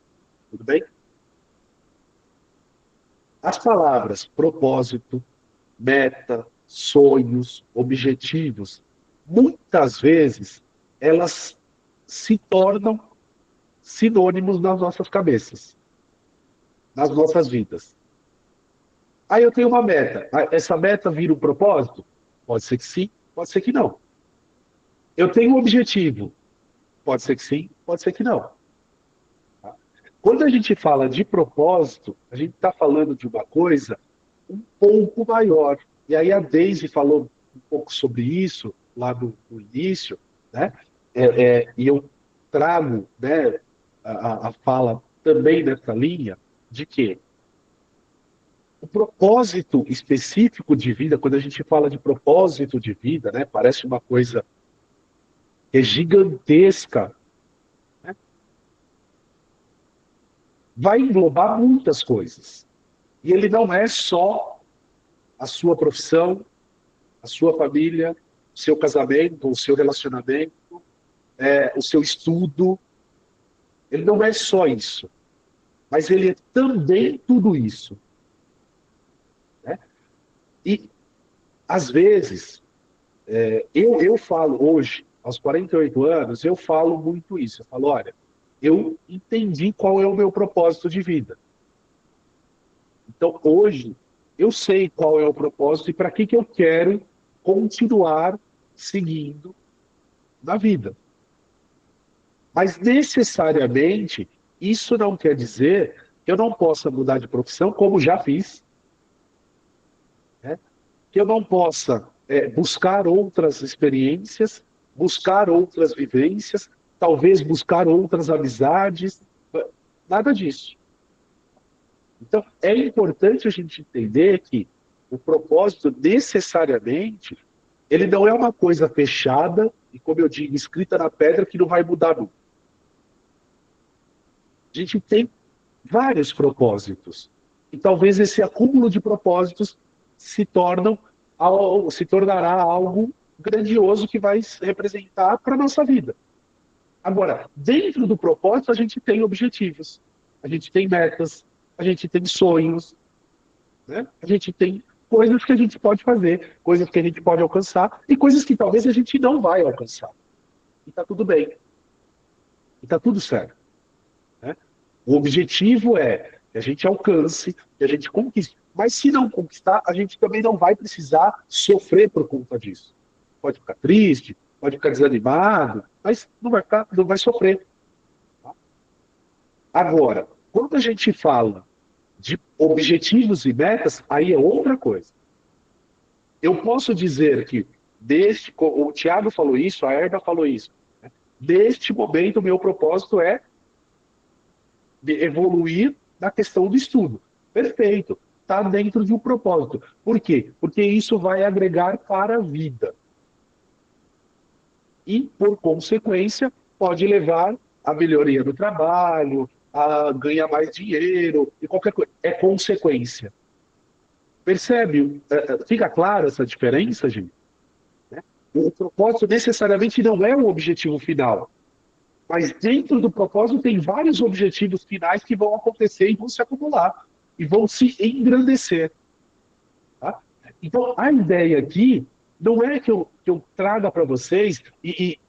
Tudo bem? As palavras propósito, meta, sonhos, objetivos, muitas vezes elas se tornam sinônimos nas nossas cabeças, nas nossas vidas. Aí eu tenho uma meta. Essa meta vira um propósito? Pode ser que sim, pode ser que não. Eu tenho um objetivo. Pode ser que sim, pode ser que não. Quando a gente fala de propósito, a gente está falando de uma coisa um pouco maior. E aí a Daisy falou um pouco sobre isso lá no início, né? E eu trago, né, a fala também nessa linha de que o propósito específico de vida, quando a gente fala de propósito de vida, né, parece uma coisa que é gigantesca, né? Vai englobar muitas coisas. E ele não é só a sua profissão, a sua família, o seu casamento, o seu relacionamento, o seu estudo. Ele não é só isso. Mas ele é também tudo isso. Né? E, às vezes, eu falo hoje, aos 48 anos, eu falo muito isso. Eu falo, olha, eu entendi qual é o meu propósito de vida. Então, hoje, eu sei qual é o propósito e para que eu quero continuar seguindo na vida. Mas, necessariamente, isso não quer dizer que eu não possa mudar de profissão, como já fiz. Né? Que eu não possa buscar outras experiências, buscar outras vivências, talvez buscar outras amizades. Nada disso. Então, é importante a gente entender que o propósito, necessariamente, ele não é uma coisa fechada e, como eu digo, escrita na pedra que não vai mudar nunca. A gente tem vários propósitos. E talvez esse acúmulo de propósitos se tornará algo grandioso que vai representar para a nossa vida. Agora, dentro do propósito, a gente tem objetivos, a gente tem metas, a gente tem sonhos, né? A gente tem coisas que a gente pode fazer, coisas que a gente pode alcançar e coisas que talvez a gente não vai alcançar. E está tudo bem. E está tudo certo. Né? O objetivo é que a gente alcance, que a gente conquiste. Mas se não conquistar, a gente também não vai precisar sofrer por conta disso. Pode ficar triste, pode ficar desanimado, mas não vai sofrer. Tá? Agora, quando a gente fala de objetivos e metas, aí é outra coisa. Eu posso dizer que, o Tiago falou isso, a Erda falou isso, né? Neste momento, o meu propósito é de evoluir na questão do estudo. Perfeito. Está dentro de um propósito. Por quê? Porque isso vai agregar para a vida. E, por consequência, pode levar à melhoria do trabalho, a ganhar mais dinheiro, e qualquer coisa. É consequência. Percebe? Fica clara essa diferença, gente? O propósito necessariamente não é o objetivo final. Mas dentro do propósito tem vários objetivos finais que vão acontecer e vão se acumular. E vão se engrandecer. Tá? Então, a ideia aqui não é que eu traga para vocês, e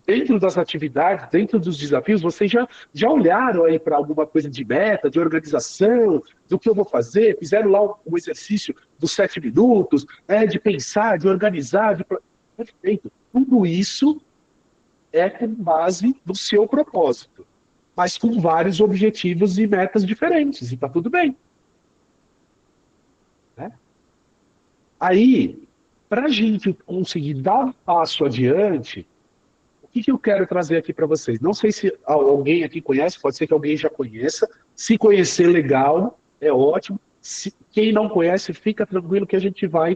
dentro das atividades, dentro dos desafios, vocês já olharam aí para alguma coisa de meta, de organização, do que eu vou fazer, fizeram lá um exercício dos 7 minutos, de pensar, de organizar, Perfeito. Tudo isso é com base no seu propósito, mas com vários objetivos e metas diferentes, e está tudo bem. Né? Aí, para a gente conseguir dar um passo adiante, o que eu quero trazer aqui para vocês? Não sei se alguém aqui conhece, pode ser que alguém já conheça. Se conhecer, legal, é ótimo. Quem não conhece, fica tranquilo que a gente vai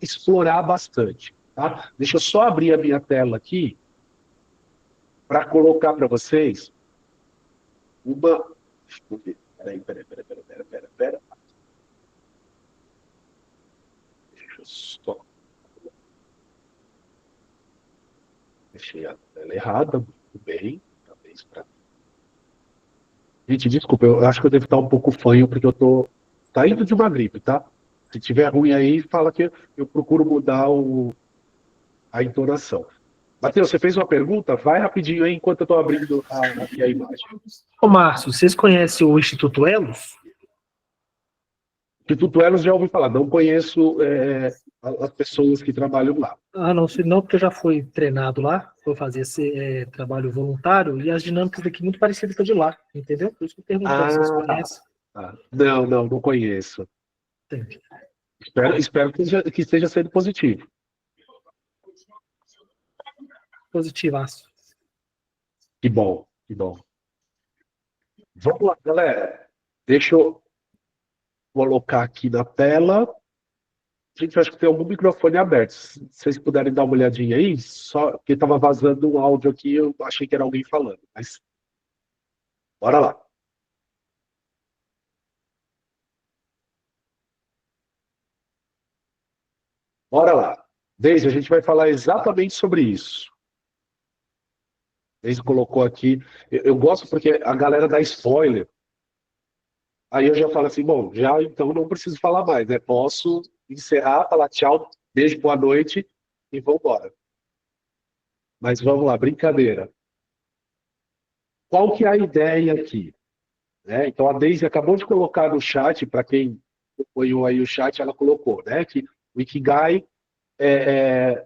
explorar bastante. Tá? Deixa eu só abrir a minha tela aqui para colocar para vocês uma... Pera. Deixa eu só... Deixei a tela errada, muito bem. Talvez pra... Gente, desculpa, eu acho que eu devo estar um pouco fanho, porque eu tô saindo de uma gripe, tá? Se tiver ruim aí, fala que eu procuro mudar a entonação. Matheus, você fez uma pergunta? Vai rapidinho aí, enquanto eu estou abrindo aqui a imagem. Ô, Márcio, vocês conhecem o Instituto Elos? Instituto Elos já ouvi falar, não conheço as pessoas que trabalham lá. Ah, não, porque eu já fui treinado lá, vou fazer esse trabalho voluntário, e as dinâmicas daqui muito parecidas com a de lá, entendeu? Por isso que eu perguntei se vocês conhecem. Não conheço. Entendi. Espero que esteja sendo positivo. Positivaço. Que bom. Vamos lá, galera. Deixa eu colocar aqui na tela. Gente, eu acho que tem algum microfone aberto. Se vocês puderem dar uma olhadinha aí, só porque estava vazando um áudio aqui, eu achei que era alguém falando. Mas bora lá. Bora lá. Deise, a gente vai falar exatamente sobre isso. Deise colocou aqui. Eu gosto porque a galera dá spoiler. Aí eu já falo assim, bom, já então não preciso falar mais, né? Posso encerrar, falar tchau, beijo, boa noite e vamos embora. Mas vamos lá, brincadeira. Qual que é a ideia aqui? Então a Deise acabou de colocar no chat, para quem acompanhou aí o chat, ela colocou, né? Que o Ikigai é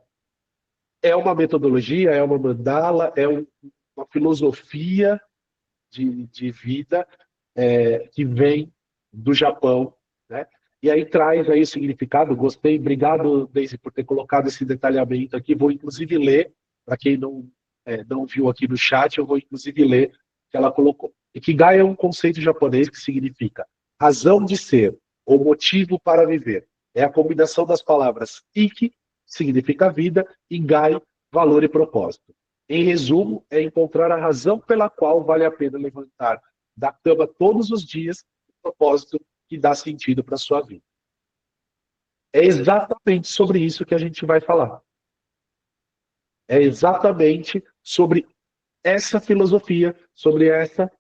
uma metodologia, é uma mandala, é uma filosofia de vida que vem do Japão, né? E aí traz aí o significado. Gostei, obrigado, Deise, por ter colocado esse detalhamento aqui. Vou inclusive ler, para quem não viu aqui no chat, eu vou inclusive ler o que ela colocou. Ikigai é um conceito japonês que significa razão de ser, ou motivo para viver. É a combinação das palavras Iki, que significa vida, e Gai, valor e propósito. Em resumo, é encontrar a razão pela qual vale a pena levantar da cama todos os dias o propósito que dá sentido para a sua vida. É exatamente sobre isso que a gente vai falar. É exatamente sobre essa filosofia, sobre essa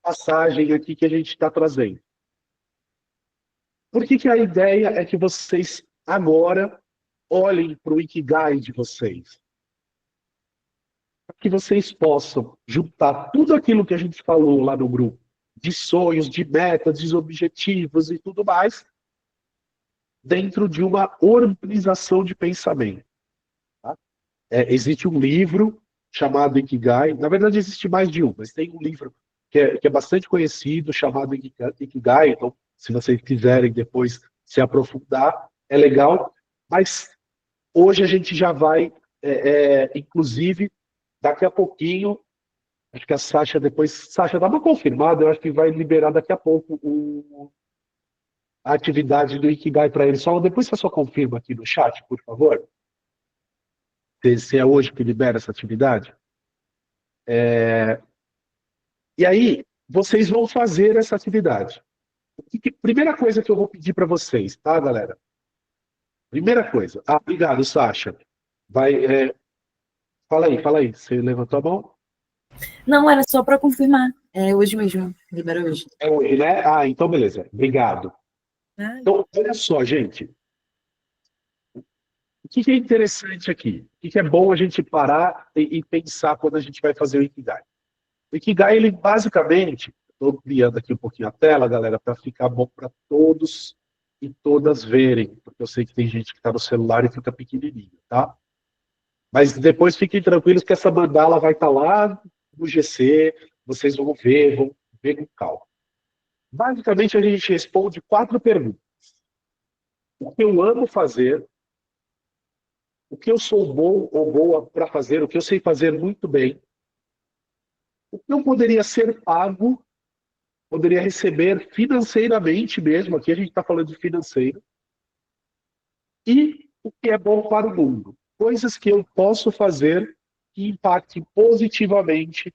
passagem aqui que a gente está trazendo. Por que a ideia é que vocês agora olhem para o Ikigai de vocês? Para que vocês possam juntar tudo aquilo que a gente falou lá no grupo, de sonhos, de metas, de objetivos e tudo mais, dentro de uma organização de pensamento. Tá? Existe um livro chamado Ikigai, na verdade existe mais de um, mas tem um livro que é bastante conhecido, chamado Ikigai, então se vocês quiserem depois se aprofundar, é legal, mas hoje a gente já vai, inclusive, daqui a pouquinho, acho que a Sasha depois, Sasha, dá uma confirmada, eu acho que vai liberar daqui a pouco a atividade do Ikigai para ele. Só depois você só confirma aqui no chat, por favor, se é hoje que libera essa atividade. E aí, vocês vão fazer essa atividade. Primeira coisa que eu vou pedir para vocês, tá, galera? Primeira coisa. Obrigado, Sasha. Fala aí. Você levantou a mão? Não, era só para confirmar. É hoje mesmo. Libera hoje. É hoje, né? Então beleza. Obrigado. Então, olha só, gente. O que é interessante aqui? O que é bom a gente parar e pensar quando a gente vai fazer o Ikigai? O Ikigai, ele basicamente... Estou criando aqui um pouquinho a tela, galera, para ficar bom para todos e todas verem, porque eu sei que tem gente que está no celular e fica pequenininho, tá? Mas depois fiquem tranquilos que essa mandala vai estar lá no GC, vocês vão ver com calma. Basicamente, a gente responde 4 perguntas. O que eu amo fazer, o que eu sou bom ou boa para fazer, o que eu sei fazer muito bem, o que eu poderia ser pago, poderia receber financeiramente mesmo, aqui a gente está falando de financeiro, e o que é bom para o mundo. Coisas que eu posso fazer que impactem positivamente.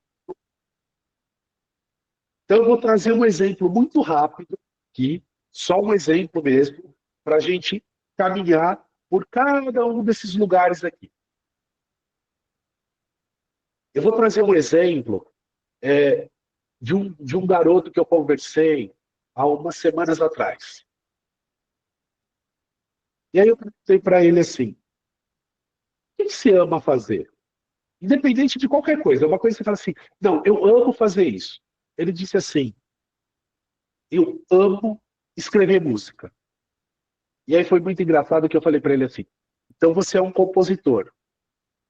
Então eu vou trazer um exemplo muito rápido aqui, só um exemplo mesmo, para a gente caminhar por cada um desses lugares aqui. Eu vou trazer um exemplo de um garoto que eu conversei há umas semanas atrás. E aí eu perguntei para ele assim, o que você ama fazer? Independente de qualquer coisa, é uma coisa que você fala assim, não, eu amo fazer isso. Ele disse assim, eu amo escrever música. E aí foi muito engraçado que eu falei para ele assim, então você é um compositor.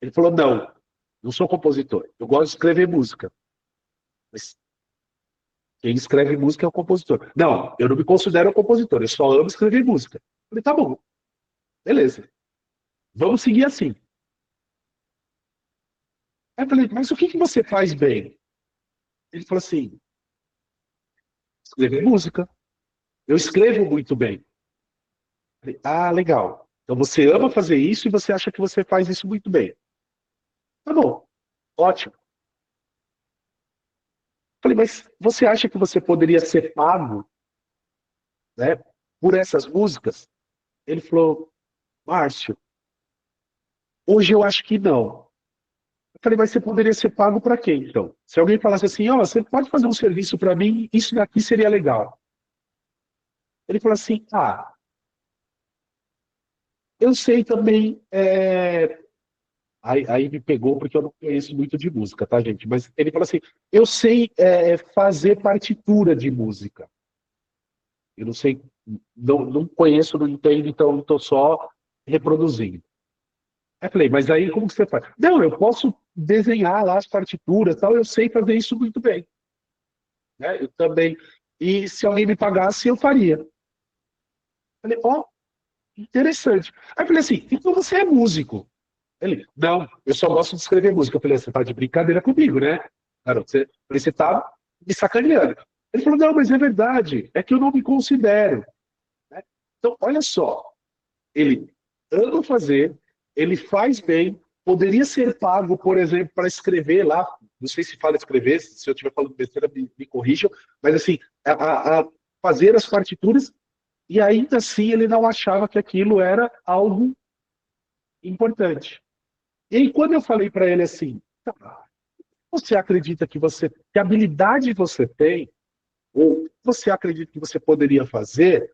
Ele falou, não sou compositor, eu gosto de escrever música. Mas quem escreve música é o compositor. Não, eu não me considero um compositor, eu só amo escrever música. Eu falei, tá bom, beleza. Vamos seguir assim. Aí eu falei, mas o que você faz bem? Ele falou assim, escrever música. Eu escrevo muito bem. Eu falei, legal. Então você ama fazer isso e você acha que você faz isso muito bem. Tá bom, ótimo. Falei, mas você acha que você poderia ser pago, né, por essas músicas? Ele falou, Márcio, hoje eu acho que não. Eu falei, mas você poderia ser pago para quê, então? Se alguém falasse assim, você pode fazer um serviço para mim, isso daqui seria legal. Ele falou assim, eu sei também... Aí me pegou porque eu não conheço muito de música, tá, gente? Mas ele falou assim, eu sei fazer partitura de música. Eu não sei, não conheço, não entendo, então estou só reproduzindo. Aí eu falei, mas aí como que você faz? Não, eu posso desenhar lá as partituras, tal, eu sei fazer isso muito bem. Né? Eu também. E se alguém me pagasse, eu faria. Eu falei, interessante. Aí eu falei assim, então você é músico? Ele, não, eu só gosto de escrever música. Eu falei, você tá de brincadeira comigo, né? Garoto, você tá me sacaneando. Ele falou, não, mas é verdade, é que eu não me considero. Né? Então, olha só, ele ama fazer, ele faz bem, poderia ser pago, por exemplo, para escrever lá, não sei se fala escrever, se eu estiver falando besteira, me corrijam, mas assim, a fazer as partituras, e ainda assim ele não achava que aquilo era algo importante. E aí, quando eu falei para ele assim, tá, você acredita que que habilidade você tem, ou você acredita que você poderia fazer,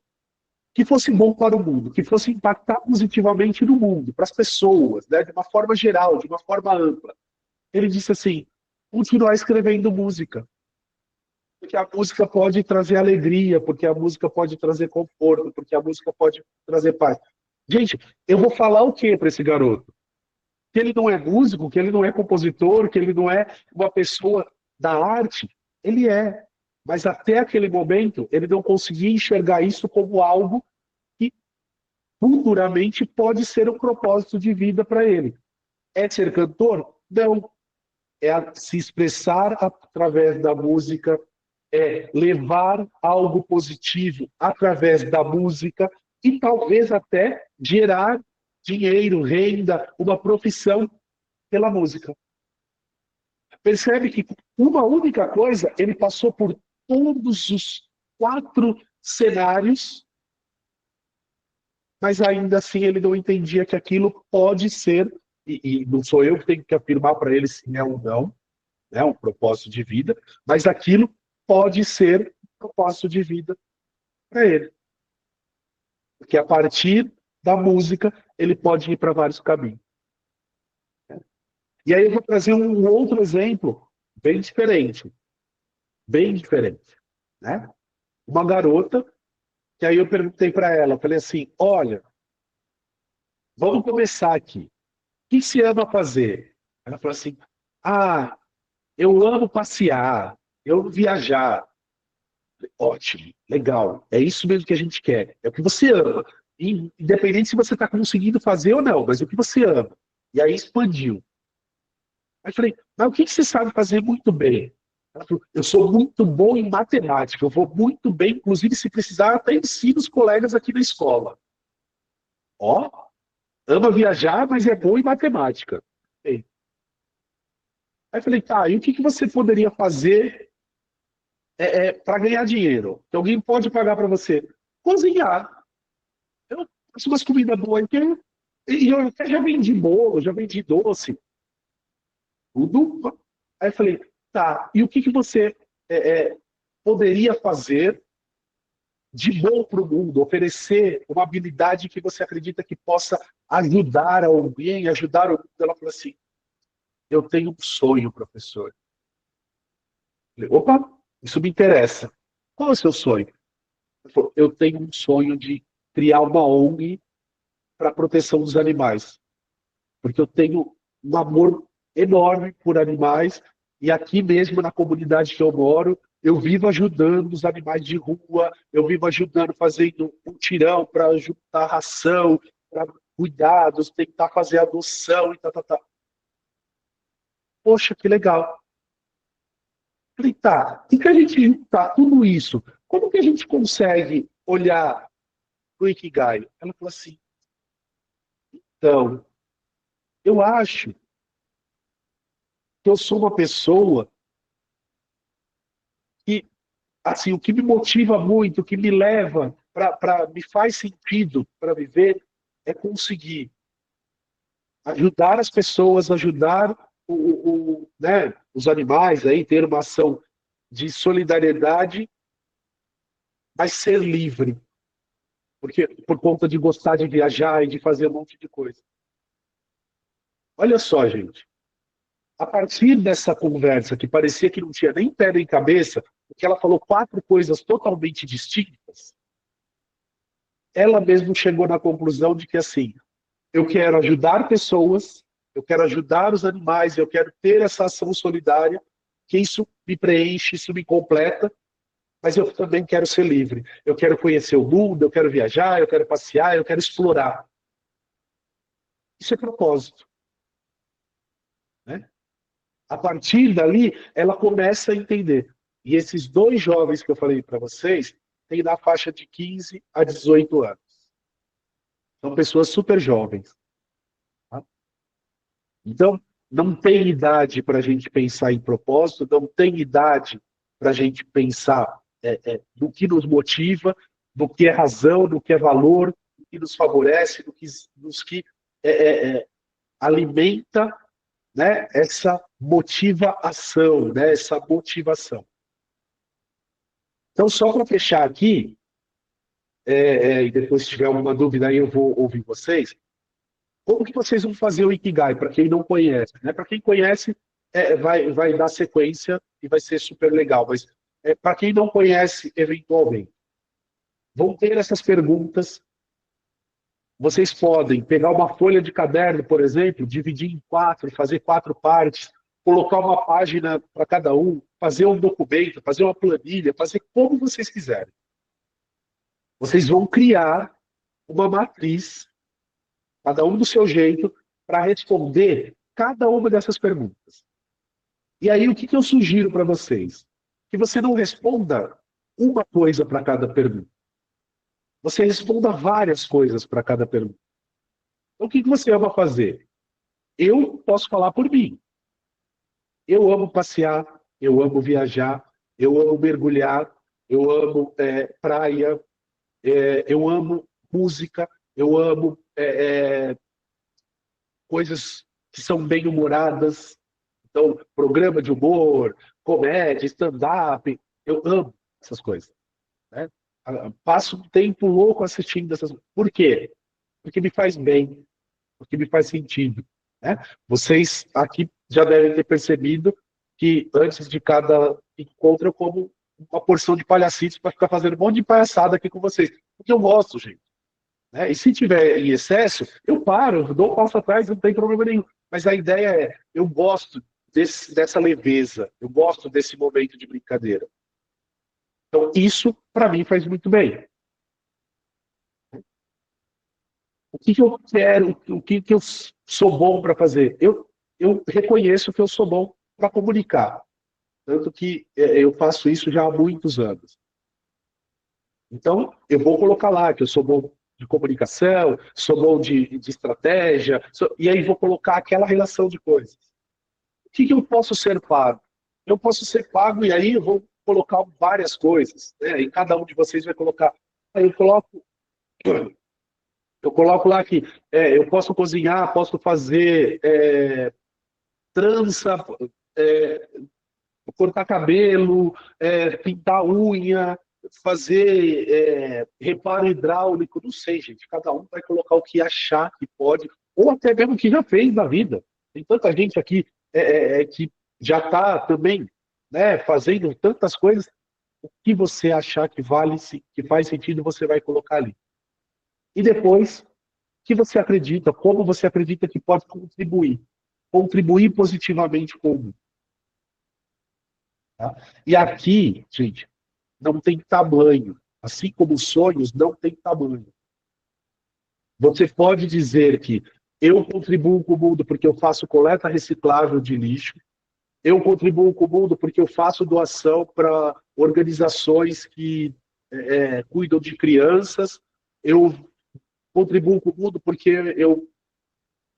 que fosse bom para o mundo, que fosse impactar positivamente no mundo, para as pessoas, né, de uma forma geral, de uma forma ampla. Ele disse assim, continuar escrevendo música. Porque a música pode trazer alegria, porque a música pode trazer conforto, porque a música pode trazer paz. Gente, eu vou falar o quê para esse garoto? Que ele não é músico, que ele não é compositor, que ele não é uma pessoa da arte. Ele é. Mas até aquele momento, ele não conseguia enxergar isso como algo que futuramente pode ser um propósito de vida para ele. É ser cantor? Não. É se expressar através da música, é levar algo positivo através da música e talvez até gerar dinheiro, renda, uma profissão pela música. Percebe que uma única coisa, ele passou por todos os 4 cenários, mas ainda assim ele não entendia que aquilo pode ser, e não sou eu que tenho que afirmar para ele se é ou não, né, um propósito de vida, mas aquilo pode ser um propósito de vida para ele. Porque a partir da música, ele pode ir para vários caminhos. E aí eu vou trazer um outro exemplo bem diferente. Bem diferente. Né? Uma garota, que aí eu perguntei para ela, falei assim, olha, vamos começar aqui. O que você ama fazer? Ela falou assim, eu amo passear, eu amo viajar. Ótimo, legal, é isso mesmo que a gente quer, é o que você ama. Independente se você está conseguindo fazer ou não, mas o que você ama. E aí expandiu. Aí eu falei, mas o que você sabe fazer muito bem? Ela falou, eu sou muito bom em matemática, eu vou muito bem, inclusive se precisar, até ensino os colegas aqui na escola. Ó, ama viajar, mas é bom em matemática. Aí eu falei, tá, e o que você poderia fazer para ganhar dinheiro? Que alguém pode pagar para você? Cozinhar. Eu faço umas comidas boas, e eu até já vendi bolo, já vendi doce. Tudo. Aí eu falei, tá, e o que você poderia fazer de bom para o mundo, oferecer uma habilidade que você acredita que possa ajudar alguém, ajudar o mundo? Ela falou assim, eu tenho um sonho, professor. Eu falei, opa, isso me interessa. Qual é o seu sonho? Ela falou, eu tenho um sonho de criar uma ONG para a proteção dos animais. Porque eu tenho um amor enorme por animais, e aqui mesmo na comunidade que eu moro, eu vivo ajudando os animais de rua, eu vivo ajudando, fazendo um tirão para juntar ração, para cuidados, tentar fazer adoção e tal. Poxa, que legal. Falei, tá, e que a gente juntar tudo isso, como que a gente consegue olhar para o Ikigai? Ela falou assim, então, eu acho que eu sou uma pessoa que, assim, o que me motiva muito, o que me leva, me faz sentido para viver, é conseguir ajudar as pessoas, ajudar né, os animais, aí, ter uma ação de solidariedade, mas ser livre. Porque, por conta de gostar de viajar e de fazer um monte de coisa. Olha só, gente. A partir dessa conversa, que parecia que não tinha nem pé nem cabeça, porque ela falou 4 coisas totalmente distintas, ela mesma chegou na conclusão de que, assim, eu quero ajudar pessoas, eu quero ajudar os animais, eu quero ter essa ação solidária, que isso me preenche, isso me completa, mas eu também quero ser livre. Eu quero conhecer o mundo, eu quero viajar, eu quero passear, eu quero explorar. Isso é propósito. Né? A partir dali, ela começa a entender. E esses 2 jovens que eu falei para vocês, têm na faixa de 15 a 18 anos. São pessoas super jovens. Tá? Então, não tem idade para a gente pensar em propósito, não tem idade para a gente pensar no que nos motiva, no que é razão, no que é valor, no que nos favorece, nos que alimenta, né, essa motivação, né, essa motivação. Então, só para fechar aqui, e depois se tiver alguma dúvida aí eu vou ouvir vocês, como que vocês vão fazer o Ikigai, para quem não conhece? Né? Para quem conhece, vai dar sequência e vai ser super legal, mas para quem não conhece, eventualmente, vão ter essas perguntas. Vocês podem pegar uma folha de caderno, por exemplo, dividir em 4, fazer 4 partes, colocar uma página para cada um, fazer um documento, fazer uma planilha, fazer como vocês quiserem. Vocês vão criar uma matriz, cada um do seu jeito, para responder cada uma dessas perguntas. E aí, o que eu sugiro para vocês? Que você não responda uma coisa para cada pergunta. Você responda várias coisas para cada pergunta. Então, o que você ama fazer? Eu posso falar por mim. Eu amo passear, eu amo viajar, eu amo mergulhar, eu amo praia, eu amo música, eu amo coisas que são bem-humoradas. Então, programa de humor, comédia, stand-up, eu amo essas coisas. Né? Passo um tempo louco assistindo essas coisas. Por quê? Porque me faz bem, porque me faz sentido. Né? Vocês aqui já devem ter percebido que antes de cada encontro eu como uma porção de palhacitos para ficar fazendo um monte de palhaçada aqui com vocês. Porque eu gosto, gente. Né? E se tiver em excesso, eu paro, dou um passo atrás, não tem problema nenhum. Mas a ideia é, eu gosto dessa leveza, eu gosto desse momento de brincadeira. Então, isso, para mim, faz muito bem. O que eu quero, o que eu sou bom para fazer? Eu reconheço que eu sou bom para comunicar. Tanto que eu faço isso já há muitos anos. Então, eu vou colocar lá que eu sou bom de comunicação, sou bom de estratégia, e aí vou colocar aquela relação de coisas. O que eu posso ser pago? Eu posso ser pago e aí eu vou colocar várias coisas, né? E cada um de vocês vai colocar. Aí eu coloco lá que eu posso cozinhar, posso fazer trança, cortar cabelo, pintar unha, fazer reparo hidráulico, não sei, gente. Cada um vai colocar o que achar que pode, ou até mesmo o que já fez na vida. Tem tanta gente aqui que já está também, né, fazendo tantas coisas. O que você achar que vale, que faz sentido, você vai colocar ali. E depois, o que você acredita, como você acredita que pode contribuir positivamente com o mundo. Tá? E aqui, gente, não tem tamanho. Assim como os sonhos, não tem tamanho. Você pode dizer que eu contribuo com o mundo porque eu faço coleta reciclável de lixo, eu contribuo com o mundo porque eu faço doação para organizações que cuidam de crianças, eu contribuo com o mundo porque eu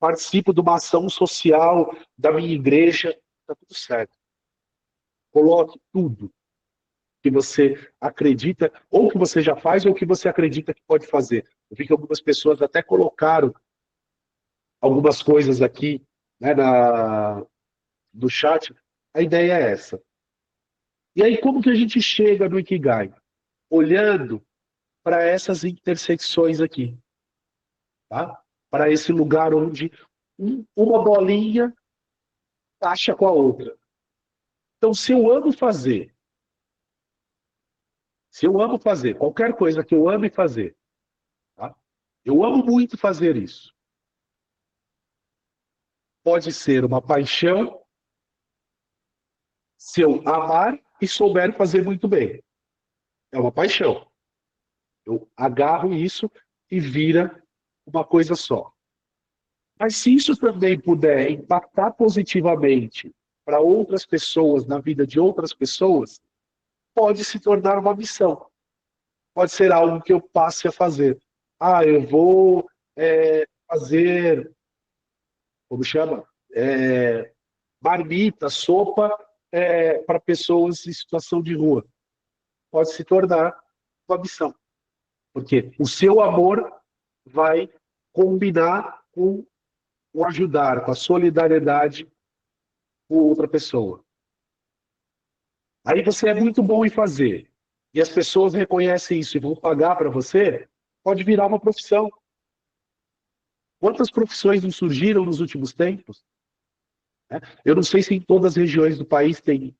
participo de uma ação social da minha igreja, está tudo certo. Coloque tudo que você acredita, ou que você já faz, ou que você acredita que pode fazer. Eu vi que algumas pessoas até colocaram algumas coisas aqui, né, no chat. A ideia é essa. E aí, como que a gente chega no Ikigai? Olhando para essas intersecções aqui. Tá? Para esse lugar onde uma bolinha encaixa com a outra. Então, se eu amo fazer qualquer coisa que eu ame fazer, tá? Eu amo muito fazer isso. Pode ser uma paixão se eu amar e souber fazer muito bem. É uma paixão. Eu agarro isso e vira uma coisa só. Mas se isso também puder impactar positivamente para outras pessoas, na vida de outras pessoas, pode se tornar uma missão. Pode ser algo que eu passe a fazer. Eu vou fazer, como chama? marmita, sopa para pessoas em situação de rua. Pode se tornar uma missão. Porque o seu amor vai combinar com o ajudar, com a solidariedade com outra pessoa. Aí você é muito bom em fazer, e as pessoas reconhecem isso e vão pagar para você, pode virar uma profissão. Quantas profissões não surgiram nos últimos tempos? Eu não sei se em todas as regiões do país tem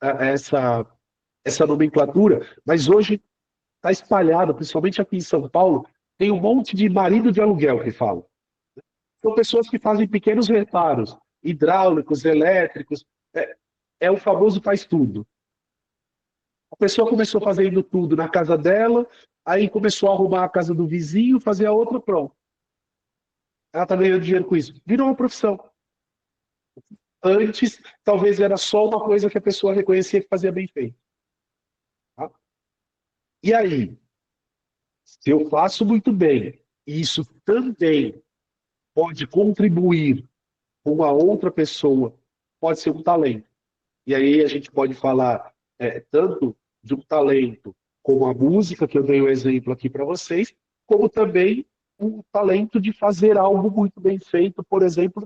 essa nomenclatura, mas hoje está espalhado, principalmente aqui em São Paulo, tem um monte de marido de aluguel que falam. São pessoas que fazem pequenos reparos, hidráulicos, elétricos, é o famoso faz tudo. A pessoa começou fazendo tudo na casa dela, aí começou a arrumar a casa do vizinho, fazer a outra, pronto. Ela está ganhando dinheiro com isso. Virou uma profissão. Antes, talvez era só uma coisa que a pessoa reconhecia que fazia bem feito. Tá? E aí, se eu faço muito bem, isso também pode contribuir com a outra pessoa, pode ser um talento. E aí a gente pode falar tanto de um talento como a música, que eu dei o exemplo aqui para vocês, como também um talento de fazer algo muito bem feito, por exemplo,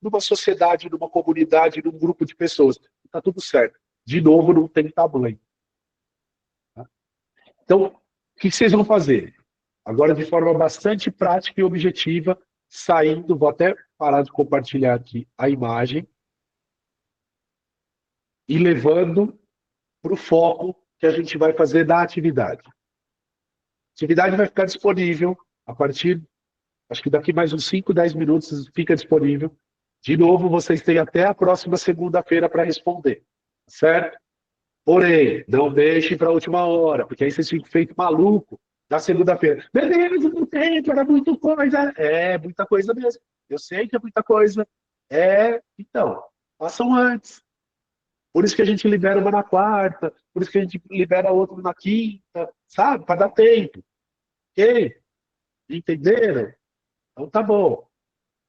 numa sociedade, numa comunidade, num grupo de pessoas. Está tudo certo. De novo, não tem tamanho. Tá? Então, o que vocês vão fazer? Agora, de forma bastante prática e objetiva, saindo, vou até parar de compartilhar aqui a imagem, e levando para o foco que a gente vai fazer da atividade. A atividade vai ficar disponível a partir, acho que daqui mais uns 5, 10 minutos fica disponível. De novo, vocês têm até a próxima segunda-feira para responder, certo? Porém, não deixem para a última hora, porque aí vocês ficam feito maluco na segunda-feira. Meu Deus, não tempo, era muita coisa. É, muita coisa mesmo. Eu sei que é muita coisa. Então, façam antes. Por isso que a gente libera uma na quarta, por isso que a gente libera outra na quinta, sabe? Para dar tempo. Ok? Entenderam? Então tá bom.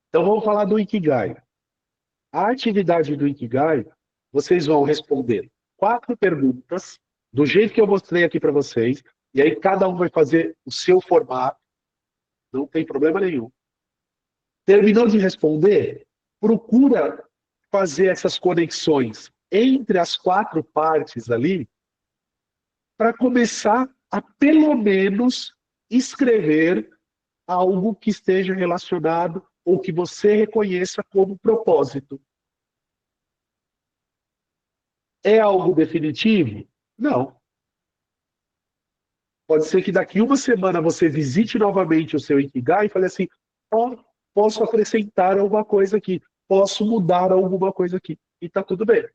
Então vamos falar do Ikigai. A atividade do Ikigai, vocês vão responder 4 perguntas, do jeito que eu mostrei aqui para vocês, e aí cada um vai fazer o seu formato, não tem problema nenhum. Terminou de responder, procura fazer essas conexões entre as 4 partes ali, para começar a, pelo menos, escrever algo que esteja relacionado ou que você reconheça como propósito. É algo definitivo? Não. Pode ser que daqui uma semana você visite novamente o seu Ikigai e fale assim, posso acrescentar alguma coisa aqui, posso mudar alguma coisa aqui. E está tudo bem.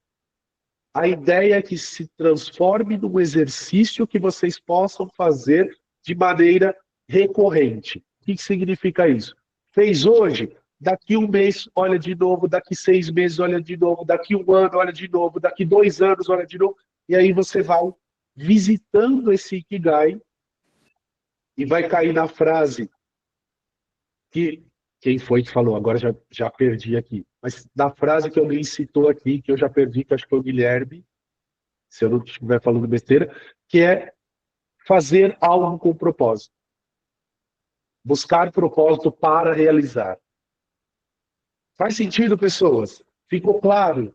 A ideia é que se transforme num exercício que vocês possam fazer de maneira recorrente. O que significa isso? Fez hoje, daqui um mês, olha de novo, daqui 6 meses, olha de novo, daqui 1 ano, olha de novo, daqui 2 anos, olha de novo, e aí você vai visitando esse Ikigai e vai cair na frase que, quem foi que falou? Agora já perdi aqui, mas da frase que alguém citou aqui, que eu já perdi, que acho que foi o Guilherme, se eu não estiver falando besteira, que é fazer algo com propósito. Buscar propósito para realizar. Faz sentido, pessoas? Ficou claro?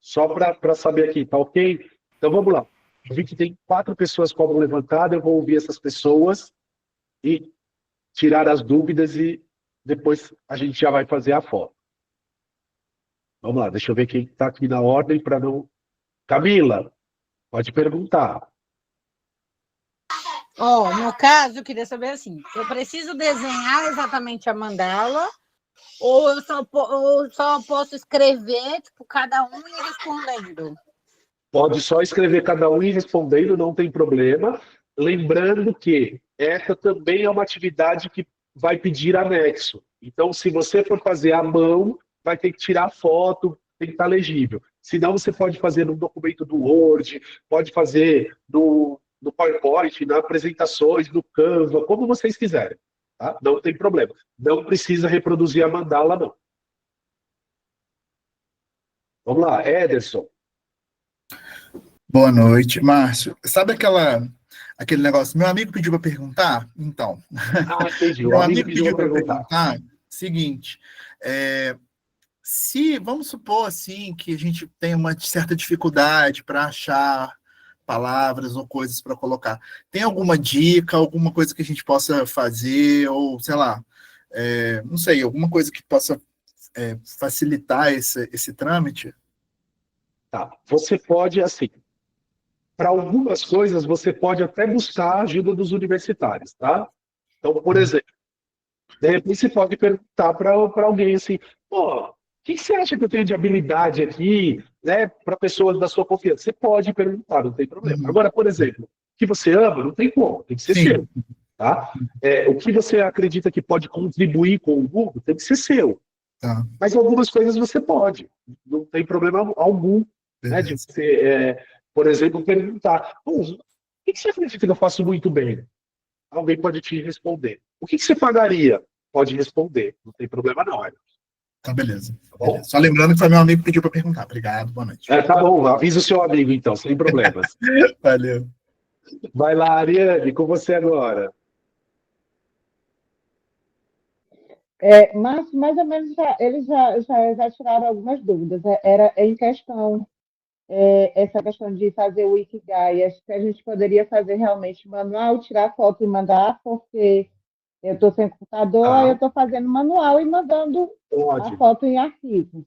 Só para saber aqui, tá ok? Então vamos lá. Eu vi que tem 4 pessoas com a mão levantada, eu vou ouvir essas pessoas e tirar as dúvidas e depois a gente já vai fazer a foto. Vamos lá, deixa eu ver quem está aqui na ordem para não... Camila, pode perguntar. No caso, eu queria saber assim, eu preciso desenhar exatamente a mandala ou eu só posso escrever, tipo, cada um e respondendo? Pode só escrever cada um e respondendo, não tem problema. Lembrando que essa também é uma atividade que vai pedir anexo. Então, se você for fazer à mão, vai ter que tirar foto, tem que estar legível. Senão, você pode fazer no documento do Word, pode fazer no PowerPoint, nas apresentações, no Canva, como vocês quiserem. Tá? Não tem problema. Não precisa reproduzir a mandala, não. Vamos lá, Ederson. Boa noite, Márcio. Sabe aquele negócio? Meu amigo pediu para perguntar? Então, Entendi. O meu amigo amigo pediu pediu para para perguntar. perguntar, seguinte, se vamos supor assim que a gente tem uma certa dificuldade para achar palavras ou coisas para colocar, tem alguma dica, alguma coisa que a gente possa fazer ou sei lá, não sei, alguma coisa que possa facilitar esse trâmite? Tá. Você pode, assim, para algumas coisas, você pode até buscar a ajuda dos universitários, tá? Então, por exemplo, de repente você pode perguntar para alguém assim, pô, o que você acha que eu tenho de habilidade aqui, né, para pessoas da sua confiança? Você pode perguntar, não tem problema. Agora, por exemplo, o que você ama, não tem como, tem que ser seu, tá? O que você acredita que pode contribuir com o Google, tem que ser seu. Tá. Mas algumas coisas você pode, não tem problema algum, né, de você, por exemplo, perguntar, o que você acredita que eu faço muito bem? Alguém pode te responder. O que você pagaria? Pode responder, não tem problema não. Tá, beleza. Beleza. Só lembrando que foi meu amigo que pediu para perguntar. Obrigado, boa noite. Tá bom, avisa o seu amigo então, sem problemas. Valeu. Vai lá, Ariane, com você agora. Mas mais ou menos eles já tiraram algumas dúvidas. Era em questão, essa questão de fazer o Ikigai. Acho que a gente poderia fazer realmente manual, tirar foto e mandar, porque eu estou sem computador, aí eu estou fazendo manual e mandando a foto em arquivo.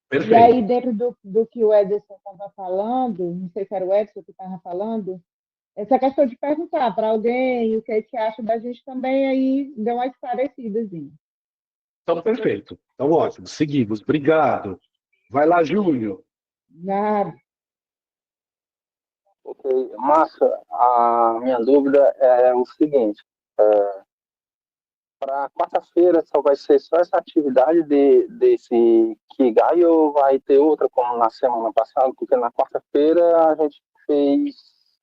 Perfeito. E aí, dentro do que o Ederson estava falando, não sei se era o Ederson que estava falando, essa questão de perguntar para alguém o que é que acha da gente também, aí deu uma esclarecidazinha. Então, perfeito. Então, ótimo. Seguimos. Obrigado. Vai lá, Júlio. Nada. Ok. Márcia, a minha dúvida é o seguinte. Para quarta-feira só vai ser só essa atividade desse Kigai ou vai ter outra como na semana passada? Porque na quarta-feira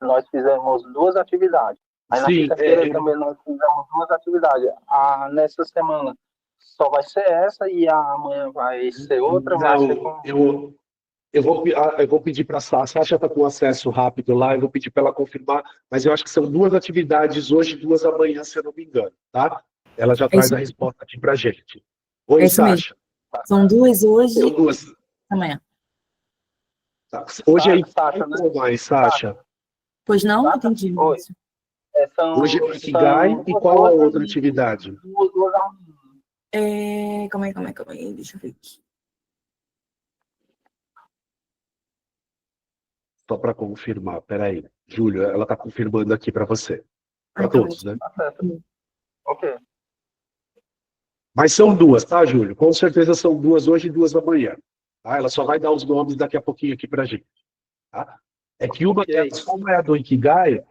nós fizemos 2 atividades. Aí na quinta-feira também nós fizemos 2 atividades. Nessa semana só vai ser essa e amanhã vai ser outra? Não, eu vou pedir para a Sasha está com acesso rápido lá, eu vou pedir para ela confirmar, mas eu acho que são 2 atividades hoje, 2 amanhã, se eu não me engano, tá? Ela já traz a resposta aqui para a gente. Oi, Sasha. São 2 hoje. São 2. Amanhã. Tá. Hoje é Sasha, né? Mais, Sasha. Pois não? Entendi. Hoje é o Ikigai e qual a outra atividade? Calma aí, deixa eu ver aqui. Só para confirmar, peraí. Júlio, ela está confirmando aqui para você. Para todos, né? Ok. Mas são 2, tá, Júlio? Com certeza são 2 hoje e 2 amanhã. Tá? Ela só vai dar os nomes daqui a pouquinho aqui para a gente. Tá? É que uma delas, como é a do Ikigai,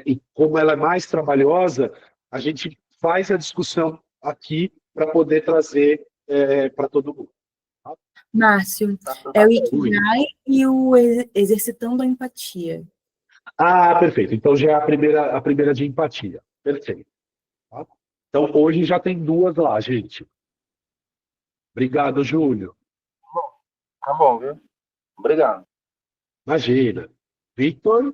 e como ela é mais trabalhosa, a gente faz a discussão aqui para poder trazer para todo mundo. Tá? Márcio, é o Ikigai e o Exercitando a Empatia. Perfeito. Então já é a primeira de empatia. Perfeito. Tá? Então hoje já tem 2 lá, gente. Obrigado, Júlio. Tá bom, viu? Obrigado. Imagina. Victor?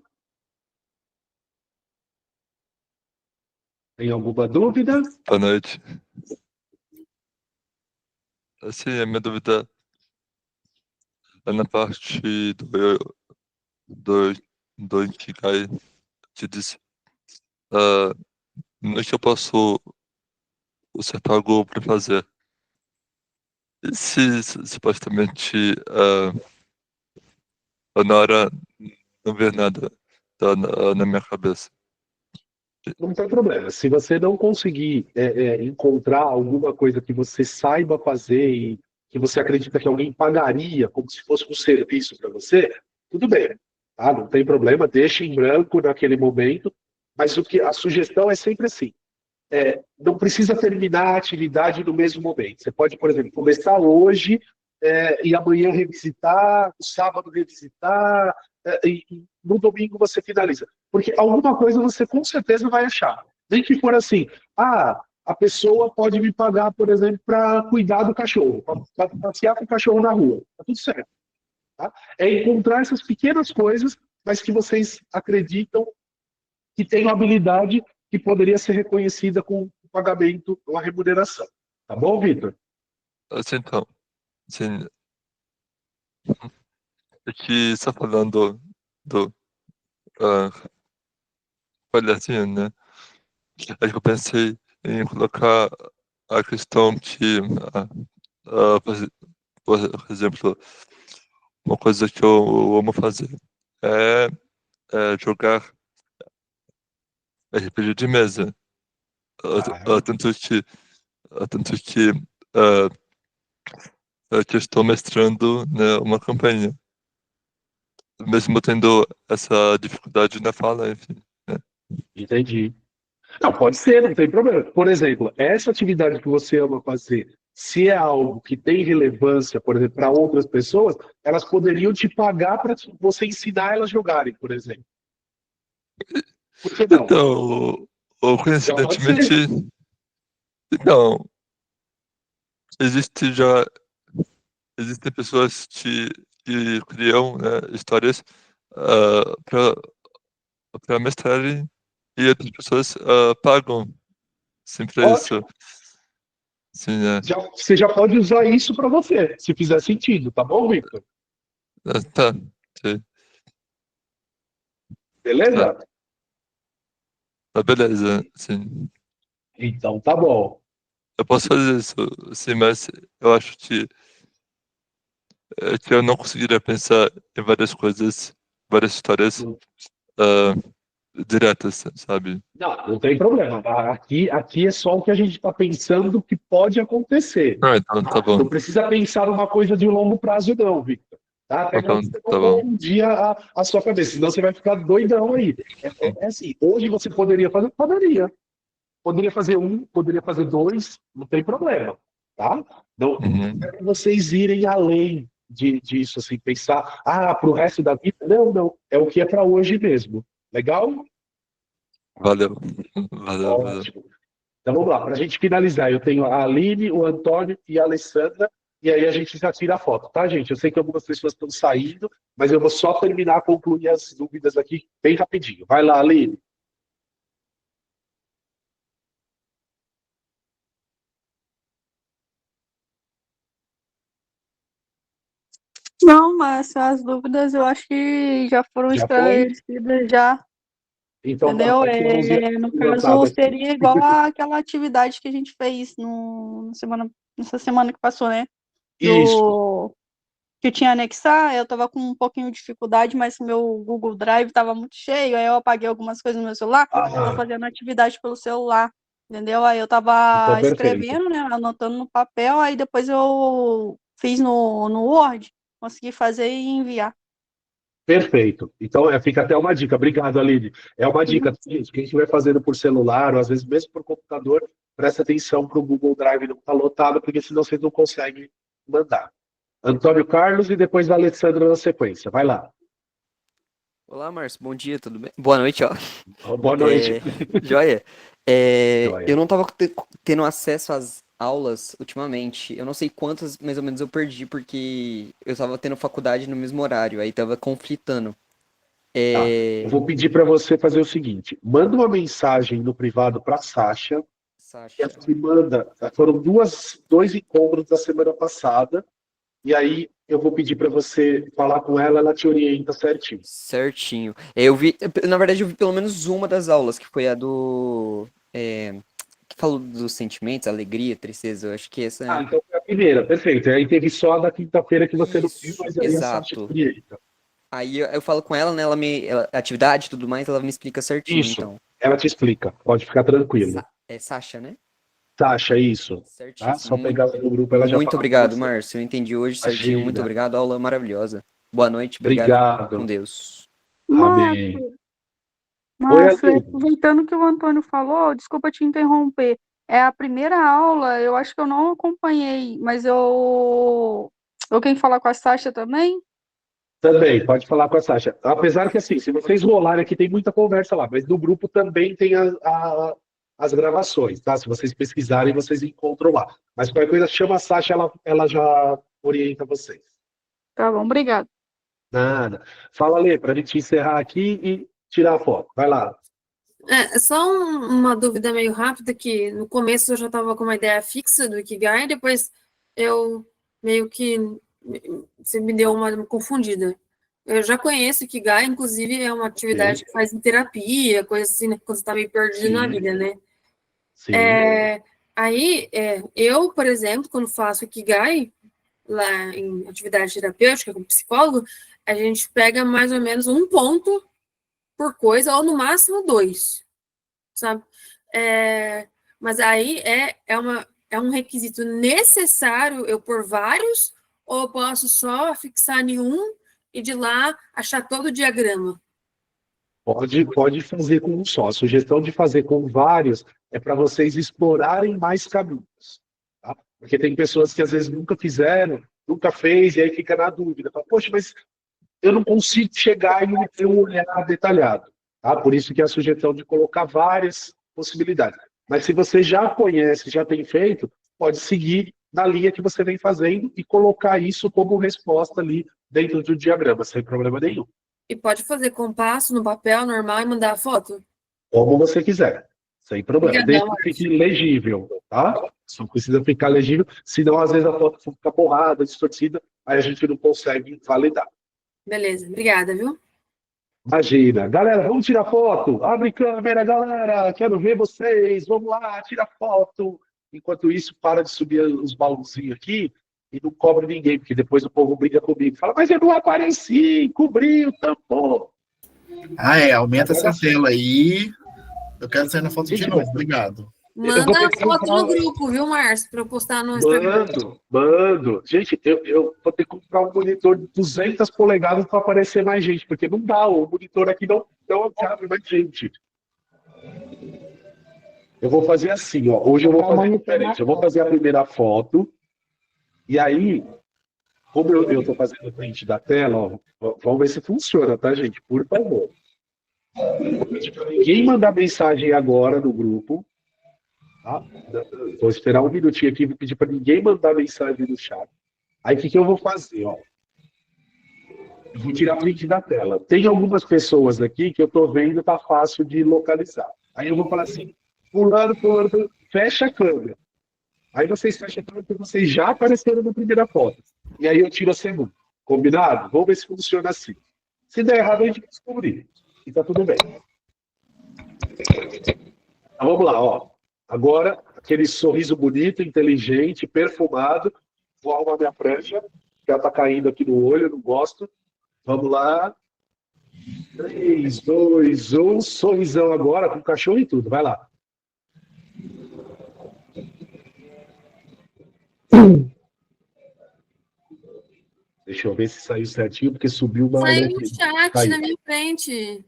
Tem alguma dúvida? Boa noite. Assim, a minha dúvida é na parte do Ikigai. Te disse, não é que eu posso acertar algo para fazer. E se supostamente na hora não ver nada na minha cabeça? Não tem problema. Se você não conseguir encontrar alguma coisa que você saiba fazer e que você acredita que alguém pagaria como se fosse um serviço para você, tudo bem. Tá? Não tem problema, deixa em branco naquele momento. Mas a sugestão é sempre assim. Não precisa terminar a atividade no mesmo momento. Você pode, por exemplo, começar hoje e amanhã revisitar, no sábado revisitar, e no domingo você finaliza. Porque alguma coisa você com certeza vai achar. Nem que for assim, a pessoa pode me pagar, por exemplo, para cuidar do cachorro, para passear com o cachorro na rua. Tá tudo certo. Tá? É encontrar essas pequenas coisas, mas que vocês acreditam que tem uma habilidade que poderia ser reconhecida com o pagamento ou a remuneração. Tá bom, Vitor? Assim, então, assim, aqui está falando do palhacinho, né? Aí eu pensei em colocar a questão que, por exemplo, uma coisa que eu amo fazer é jogar RPG de mesa. Tanto que que eu estou mestrando, né, uma campanha. Mesmo tendo essa dificuldade na fala, enfim. Né? Entendi. Não, pode ser, não tem problema. Por exemplo, essa atividade que você ama fazer, se é algo que tem relevância, por exemplo, para outras pessoas, elas poderiam te pagar para você ensinar elas a jogarem, por exemplo. Por que não? Então, coincidentemente, não. Existem pessoas que criam, né, histórias para mestrarem e outras pessoas pagam. Sempre isso. Sim, Você já pode usar isso para você, se fizer sentido, tá bom, Victor? Tá. Sim. Beleza? Beleza, sim. Então tá bom. Eu posso fazer isso, sim, mas eu acho que eu não conseguiria pensar em várias coisas, várias histórias diretas, sabe? Não tem problema. Aqui é só o que a gente está pensando que pode acontecer. Então tá bom. Não precisa pensar numa coisa de longo prazo, não, Victor. Tá? Até Então, que você tá não bom. um dia a sua cabeça, senão você vai ficar doidão aí. É assim, hoje você poderia fazer? Poderia. Poderia fazer um, poderia fazer dois, não tem problema. Tá? Não quero que vocês irem além disso, assim, pensar, para o resto da vida. Não. É o que é para hoje mesmo. Legal? Valeu. Ótimo. Então vamos lá, para a gente finalizar, eu tenho a Aline, o Antônio e a Alessandra, e aí a gente já tira a foto, tá, gente? Eu sei que algumas pessoas estão saindo, mas eu vou só terminar, concluir as dúvidas aqui bem rapidinho. Vai lá, Aline. Não, mas as dúvidas eu acho que já foram Já foi? esclarecidas já. Então, Entendeu? tá aqui 11 No anotado caso, aqui. seria igual àquela atividade que a gente fez nessa semana que passou, né? Isso. Que eu tinha anexar, eu estava com um pouquinho de dificuldade, mas meu Google Drive estava muito cheio, aí eu apaguei algumas coisas no meu celular, estou fazendo atividade pelo celular, entendeu? Aí eu estava Então, escrevendo, né, anotando no papel, aí depois eu fiz no Word, consegui fazer e enviar. Perfeito. Então, fica até uma dica. Obrigado, Aline. É uma dica, gente. Quem estiver fazendo por celular, ou às vezes mesmo por computador, presta atenção para o Google Drive não estar lotado, porque senão vocês não conseguem mandar. Antônio Carlos e depois a Alessandra na sequência. Vai lá. Olá, Márcio. Bom dia, tudo bem? Boa noite, ó. Boa noite. Joia. Joia. Eu não estava tendo acesso às aulas ultimamente. Eu não sei quantas, mais ou menos, eu perdi, porque eu estava tendo faculdade no mesmo horário, aí estava conflitando. Tá. Eu vou pedir para você fazer o seguinte: manda uma mensagem no privado para a Sasha. E ela me manda. Foram dois encontros da semana passada. E aí eu vou pedir para você falar com ela, ela te orienta certinho. Certinho. Na verdade, eu vi pelo menos uma das aulas, que foi a do. Que falou dos sentimentos, alegria, tristeza. Eu acho que essa. Então foi a primeira, perfeito. Aí teve só a da quinta-feira que você não viu, mas aí exato. a Sasha orienta. Aí eu falo com ela, né? Atividade e tudo mais, ela me explica certinho. Isso, então. ela te explica, pode ficar tranquilo. É Sasha, né? Sasha, isso. Tá? Só pegar no grupo, ela já Muito fala obrigado, Márcio. Eu entendi hoje certinho. Imagina. Muito obrigado. Aula maravilhosa. Boa noite. Obrigado. Com Deus. Amém. Márcio, aproveitando que o Antônio falou, desculpa te interromper. É a primeira aula, eu acho que eu não acompanhei, mas eu quero falar com a Sasha também? Também, pode falar com a Sasha. Apesar que, assim, se vocês rolarem aqui, tem muita conversa lá, mas no grupo também tem as gravações, tá? Se vocês pesquisarem, vocês encontram lá. Mas qualquer coisa, chama a Sasha, ela já orienta vocês. Tá bom, obrigado. Nada. Fala, Lê, para a gente encerrar aqui e tirar a foto. Vai lá. Só uma dúvida meio rápida, que no começo eu já estava com uma ideia fixa do Ikigai, depois eu meio que você me deu uma confundida. Eu já conheço o Ikigai, inclusive é uma atividade que faz em terapia, coisa assim, né, quando você está meio perdido na vida, né? Sim. Eu, por exemplo, quando faço Ikigai, lá em atividade terapêutica com psicólogo, a gente pega mais ou menos um ponto por coisa, ou no máximo 2, sabe? Mas aí é um requisito necessário eu pôr vários, ou eu posso só fixar em um e de lá achar todo o diagrama? Pode fazer com um só. A sugestão de fazer com vários é para vocês explorarem mais caminhos. Tá? Porque tem pessoas que às vezes nunca fizeram, nunca fez, e aí fica na dúvida. Fala, poxa, mas eu não consigo chegar e ter um olhar detalhado. Tá? Por isso que é a sugestão de colocar várias possibilidades. Mas se você já conhece, já tem feito, pode seguir na linha que você vem fazendo e colocar isso como resposta ali dentro do diagrama, sem problema nenhum. E pode fazer compasso no papel normal e mandar a foto? Como você quiser, sem problema. Obrigadão, Desde que fique legível, tá? Só precisa ficar legível, senão às vezes a foto fica borrada, distorcida, aí a gente não consegue validar. Beleza, obrigada, viu? Imagina. Galera, vamos tirar foto? Abre câmera, galera. Quero ver vocês. Vamos lá, tira foto. Enquanto isso, para de subir os balãozinhos aqui e não cobre ninguém, porque depois o povo briga comigo. Fala, mas eu não apareci, cobri o tampão. Aumenta essa tela aí. Eu quero sair na foto de novo. Obrigado. Manda a foto no grupo, viu, Márcio? Para eu postar no Instagram. Mando. Gente, eu vou ter que comprar um monitor de 200 polegadas para aparecer mais gente, porque não dá, o monitor aqui não cabe mais gente. Eu vou fazer assim, ó. Hoje eu vou fazer diferente. Eu vou fazer a primeira foto, e aí, como eu estou fazendo o print da tela, ó, vamos ver se funciona, tá, gente? Por favor. Vou pedir para ninguém mandar mensagem agora no grupo. Tá? Vou esperar um minutinho aqui, vou pedir para ninguém mandar mensagem no chat. Aí o que eu vou fazer? Ó? Eu vou tirar print da tela. Tem algumas pessoas aqui que eu estou vendo, tá fácil de localizar. Aí eu vou falar assim, pulando, fecha a câmera. Aí vocês fecham a câmera porque vocês já apareceram na primeira foto. E aí eu tiro a segunda. Combinado? Vamos ver se funciona assim. Se der errado, a gente vai descobrir. E tá tudo bem. Então, vamos lá, ó. Agora, aquele sorriso bonito, inteligente, perfumado. Vou arrumar minha prancha, que ela tá caindo aqui no olho, eu não gosto. Vamos lá. 3, 2, 1. Sorrisão agora, com cachorro e tudo. Vai lá. Deixa eu ver se saiu certinho, porque subiu uma... Saiu no chat na minha frente.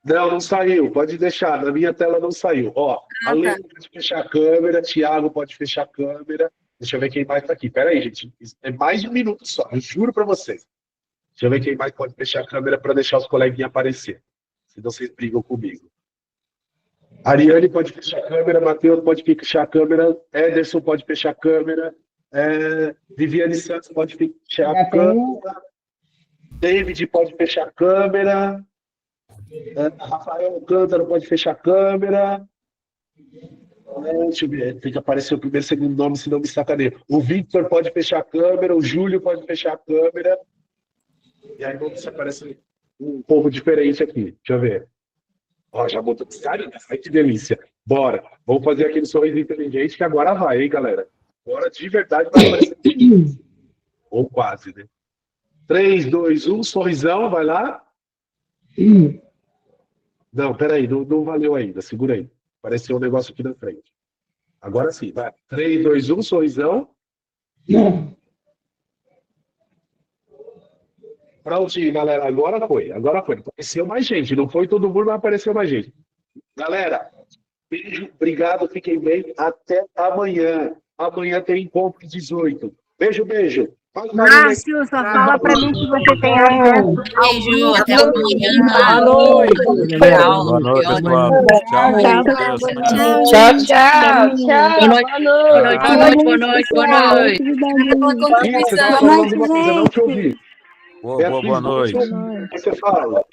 Não saiu, pode deixar, na minha tela não saiu. Ó, a Lê pode fechar a câmera, Thiago pode fechar a câmera. Deixa eu ver quem mais tá aqui. Pera aí, gente, é mais de um minuto só, eu juro pra vocês. Deixa eu ver quem mais pode fechar a câmera para deixar os coleguinhas aparecer. Senão vocês brigam comigo. Ariane pode fechar a câmera, Matheus pode fechar a câmera, Ederson pode fechar a câmera, Viviane Santos pode fechar a câmera, David pode fechar a câmera, Rafael Alcântara pode fechar a câmera. Deixa eu ver, tem que aparecer o primeiro e segundo nome, senão me sacaneia. O Victor pode fechar a câmera, o Júlio pode fechar a câmera. E aí vamos se aparece um povo diferente aqui. Deixa eu ver. Ó, já botou carinha. Ai, que delícia. Bora. Vamos fazer aquele sorriso inteligente que agora vai, hein, galera? Agora de verdade vai aparecer. Ou quase, né? 3, 2, 1, sorrisão, vai lá. Não, peraí, não valeu ainda. Segura aí. Apareceu um negócio aqui na frente. Agora sim, vai. 3, 2, 1, sorrisão. Prontinho, galera. Agora foi. Apareceu mais gente. Não foi todo mundo, mas apareceu mais gente. Galera, beijo, obrigado, fiquem bem. Até amanhã. Amanhã tem encontro 18. Beijo, beijo. Márcio, só fala pra mim que você tem acesso ao Beijo, até amanhã. Boa noite. Boa noite, pessoal. Tchau, Deus. Tchau, tchau. Boa noite. Boa noite. Não te ouvi. Boa noite. O que você fala?